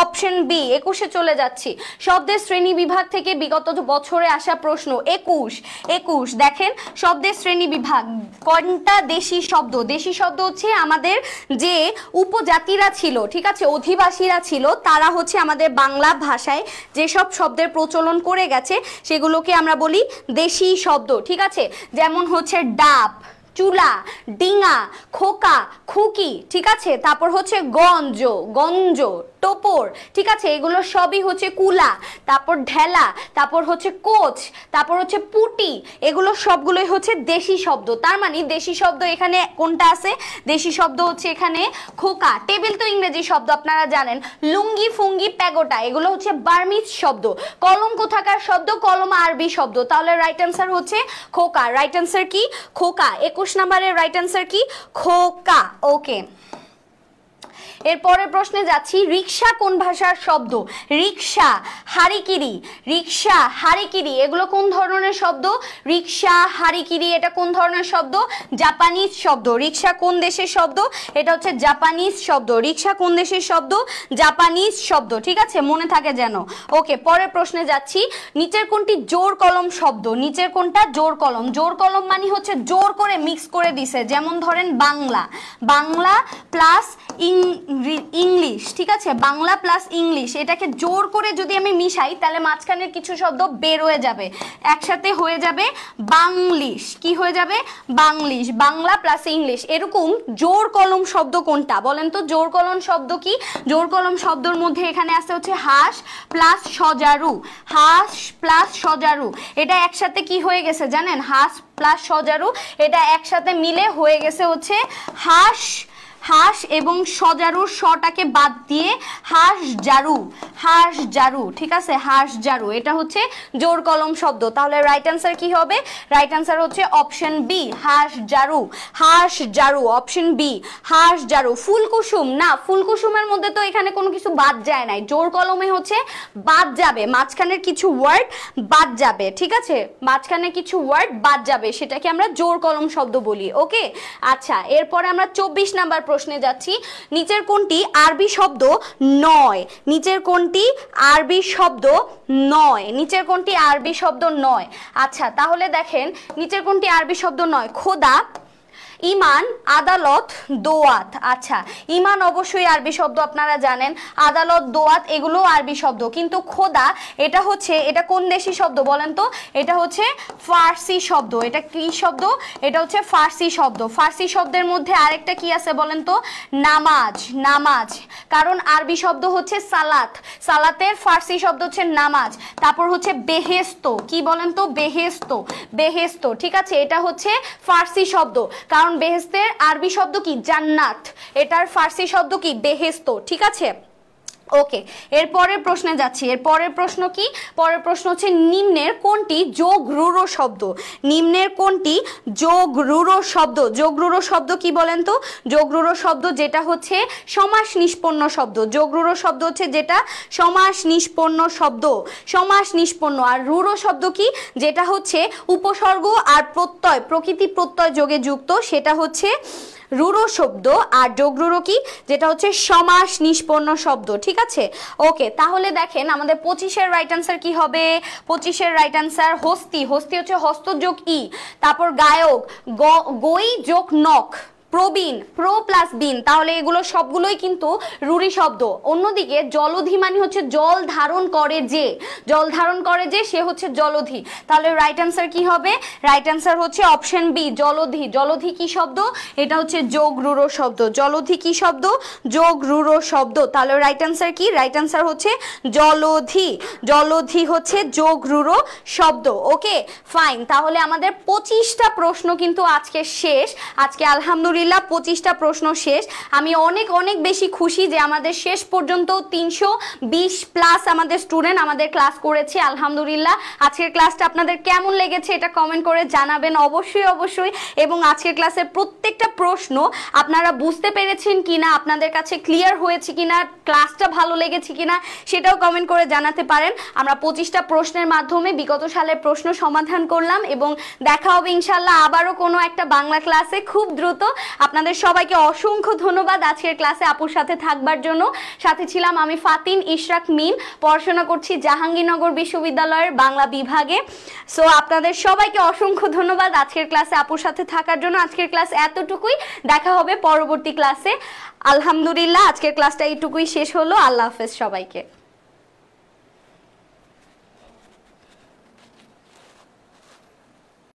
অপশন বি। 21-এ চলে যাচ্ছি। শব্দের শ্রেণী বিভাগ থেকে বিগত বছরে আসা প্রশ্ন। 21 দেখেন, শব্দের শ্রেণী বিভাগ কোনটা? দেশি শব্দ। দেশি শব্দ হচ্ছে আমাদের যে উপজাতিরা ছিল, ঠিক আছে, অধিবাসীরা ছিল, তারা হচ্ছে আমাদের বাংলা ভাষায় যেসব শব্দের প্রচলন করে গেছে সেগুলোকে আমরা বলি দেশি শব্দ, ঠিক আছে? যেমন হচ্ছে ডাব, চুলা, ডিঙা, খোকা, খুকি, ঠিক আছে? তারপর হচ্ছে গঞ্জ, গঞ্জ, টোপর, ঠিক আছে? এগুলো সবই হচ্ছে কুলা, তারপর ঢেলা, তারপর হচ্ছে কোচ, তারপর হচ্ছে পুটি, এগুলো সবগুলোই হচ্ছে দেশি শব্দ। তার মানে দেশি শব্দ এখানে কোনটা আছে? দেশি শব্দ হচ্ছে এখানে খোকা। টেবিল তো ইংরেজি শব্দ আপনারা জানেন। লুঙ্গি, ফুঙ্গি, প্যাগোটা এগুলো হচ্ছে বার্মিজ শব্দ। কলম কোথাকার শব্দ? কলম আরবি শব্দ। তাহলে রাইট অ্যান্সার হচ্ছে খোকা। রাইট অ্যান্সার কি? খোকা। 21 নম্বরের রাইট অ্যান্সার কি? খোকা। ওকে, এরপরের প্রশ্নে যাচ্ছি। রিক্সা কোন ভাষার শব্দ? রিক্সা, হারিকিরি, রিক্সা, হারিকিরি এগুলো কোন ধরনের শব্দ? রিক্সা, হারিকিরি এটা কোন ধরনের শব্দ? জাপানিজ শব্দ। রিক্সা কোন দেশের শব্দ? এটা হচ্ছে জাপানিজ শব্দ। রিক্সা কোন দেশের শব্দ? জাপানিজ শব্দ, ঠিক আছে? মনে থাকে যেন। ওকে, পরের প্রশ্নে যাচ্ছি। নিচের কোনটি জোর কলম শব্দ? নিচের কোনটা জোর কলম? জোর কলম মানে হচ্ছে জোর করে মিক্স করে দিছে। যেমন ধরেন বাংলা, বাংলা প্লাস ইংলিশ, ঠিক আছে? বাংলা প্লাস ইংলিশ, এটাকে জোর করে যদি আমি মিশাই তাহলে মাঝখানের কিছু শব্দ বের হয়ে যাবে, একসাথে হয়ে যাবে বাংলিশ। কি হয়ে যাবে? বাংলিশ। Bangla plus English. এরকম জোর কলম শব্দ কোনটা বলেন তো? জোর কলম শব্দ কি? জোর কলম শব্দের মধ্যে এখানে আছে হচ্ছে হাঁস প্লাস সজারু, হাঁস প্লাস সজারু। এটা একসাথে কি হয়ে গেছে জানেন? হাঁস প্লাস সজারু এটা একসাথে মিলে হয়ে গেছে হচ্ছে হাঁস, হাঁস এবং সজারুর শটাকে বাদ দিয়ে হাঁস জারু, হাঁস জারু, ঠিক আছে? হাঁস জারু এটা হচ্ছে জোর কলম শব্দ। তাহলে রাইট অ্যান্সার কি হবে? রাইট অ্যান্সার হচ্ছে অপশন বি, হাঁস জারু। হাঁস জারু, অপশন বি, হাঁস জারু। ফুলকুসুম না, ফুলকুসুমের মধ্যে তো এখানে কোনো কিছু বাদ যায় নাই। জোর কলমে হচ্ছে বাদ যাবে, মাঝখানের কিছু ওয়ার্ড বাদ যাবে, ঠিক আছে? মাঝখানে কিছু ওয়ার্ড বাদ যাবে, সেটাকে আমরা জোর কলম শব্দ বলি। ওকে, আচ্ছা, এরপরে আমরা 24 নাম্বার প্রশ্নে যাচ্ছি। নিচের কোনটি আরবি শব্দ নয়? নিচের কোনটি আরবি শব্দ নয়? নিচের কোনটি আরবি শব্দ নয়? আচ্ছা, তাহলে দেখেন নিচের কোনটি আরবি শব্দ নয়? খোদা, ইমান, আদালত, দোয়াত। আচ্ছা, ইমান অবশ্যই আরবি শব্দ, আপনারা জানেন। আদালত, দোয়াত এগুলো আরবি শব্দ। কিন্তু খোদা এটা হচ্ছে, এটা কোন দেশি শব্দ বলেন তো? এটা হচ্ছে ফার্সি শব্দ। এটা কি শব্দ? এটা হচ্ছে ফার্সি শব্দ। ফার্সি শব্দের মধ্যে আরেকটা কি আছে বলেন তো? নামাজ, নামাজ। কারণ আরবি শব্দ হচ্ছে সালাত, সালাতের ফার্সি শব্দ হচ্ছে নামাজ। তারপর হচ্ছে বেহেস্ত, কি বলেন তো? বেহেস্ত, বেহেস্ত, ঠিক আছে? এটা হচ্ছে ফার্সি শব্দ। কারণ বেহেস্তের আরবি শব্দ কি? জান্নাত। এটার ফার্সি শব্দ কি? বেহেস্ত, ঠিক আছে? ওকে, এরপরের প্রশ্নে যাচ্ছি। এরপরের প্রশ্ন কি? পরের প্রশ্ন হচ্ছে নিম্নের কোনটি যোগ রূঢ় শব্দ? নিম্নের কোনটি যোগ রূঢ় শব্দ? যোগ রূঢ় শব্দ কি বলেন তো? যোগ রূঢ় শব্দ যেটা হচ্ছে সমাস নিষ্পন্ন শব্দ। যোগ রূঢ় শব্দ হচ্ছে যেটা সমাস নিষ্পন্ন শব্দ, সমাস নিষ্পন্ন। আর রূঢ় শব্দ কি? যেটা হচ্ছে উপসর্গ আর প্রত্যয়, প্রকৃতি প্রত্যয় যোগে যুক্ত, সেটা হচ্ছে রূঢ় শব্দ। আর যোগ রূঢ় কি? যেটা হচ্ছে সমাস নিষ্পন্ন শব্দ, ঠিক আছে? ওকে, তাহলে দেখেন আমাদের 25-এর রাইট অ্যান্সার কি হবে? 25-এর রাইট অ্যান্সার হস্তি। হস্তি হচ্ছে হস্ত যোগ ই। তারপর গায়ক, গই যোগ নখ। প্রবীণ, প্রো প্লাস বিন, তাহলে এগুলো সবগুলোই কিন্তু রূঢ়ি শব্দ। অন্যদিকে জলধি মানে হচ্ছে জল ধারণ করে যে, জল ধারণ করে যে সে হচ্ছে জলধি। তাহলে রাইট অ্যান্সার কি হবে? রাইট অ্যান্সার হচ্ছে অপশন বি, জলধি। জলধি কি শব্দ? এটা হচ্ছে যোগ রূঢ় শব্দ। জলধি কি শব্দ? যোগ রূঢ় শব্দ। তাহলে রাইট অ্যান্সার কি? রাইট অ্যান্সার হচ্ছে জলধি। জলধি হচ্ছে যোগ রূঢ় শব্দ। ওকে, ফাইন। তাহলে আমাদের 25টা প্রশ্ন কিন্তু আজকে শেষ। আজকে আলহামদুলিল্লাহ 25টা প্রশ্ন শেষ। আমি অনেক অনেক বেশি খুশি যে আমাদের শেষ পর্যন্ত 320 প্লাস আমাদের স্টুডেন্ট আমাদের ক্লাস করেছে, আলহামদুলিল্লাহ। আজকের ক্লাসটা আপনাদের কেমন লেগেছে এটা কমেন্ট করে জানাবেন অবশ্যই অবশ্যই। এবং আজকের ক্লাসের প্রত্যেকটা প্রশ্ন আপনারা বুঝতে পেরেছেন কিনা, আপনাদের কাছে ক্লিয়ার হয়েছে কিনা, ক্লাসটা ভালো লেগেছে কিনা সেটাও কমেন্ট করে জানাতে পারেন। আমরা 25টা প্রশ্নের মাধ্যমে বিগত সালের প্রশ্ন সমাধান করলাম এবং দেখা হবে ইনশাআল্লাহ আবারও কোনো একটা বাংলা ক্লাসে খুব দ্রুত। আপনাদের সবাইকে অসংখ্য ধন্যবাদ আজকের ক্লাসে আপুর সাথে থাকবার জন্য। সাথে ছিলাম আমি ফাতিন ইশরাক মিম, পড়াশোনা করছি জাহাঙ্গীরনগর বিশ্ববিদ্যালয়ের বাংলা বিভাগে। সো আপনাদের সবাইকে অসংখ্য ধন্যবাদ আজকের ক্লাসে আপুর সাথে থাকার জন্য। আজকের ক্লাস এতটুকুই, দেখা হবে পরবর্তী ক্লাসে। আলহামদুলিল্লাহ আজকের ক্লাসটা এইটুকুই শেষ হলো। আল্লাহ হাফেজ সবাইকে।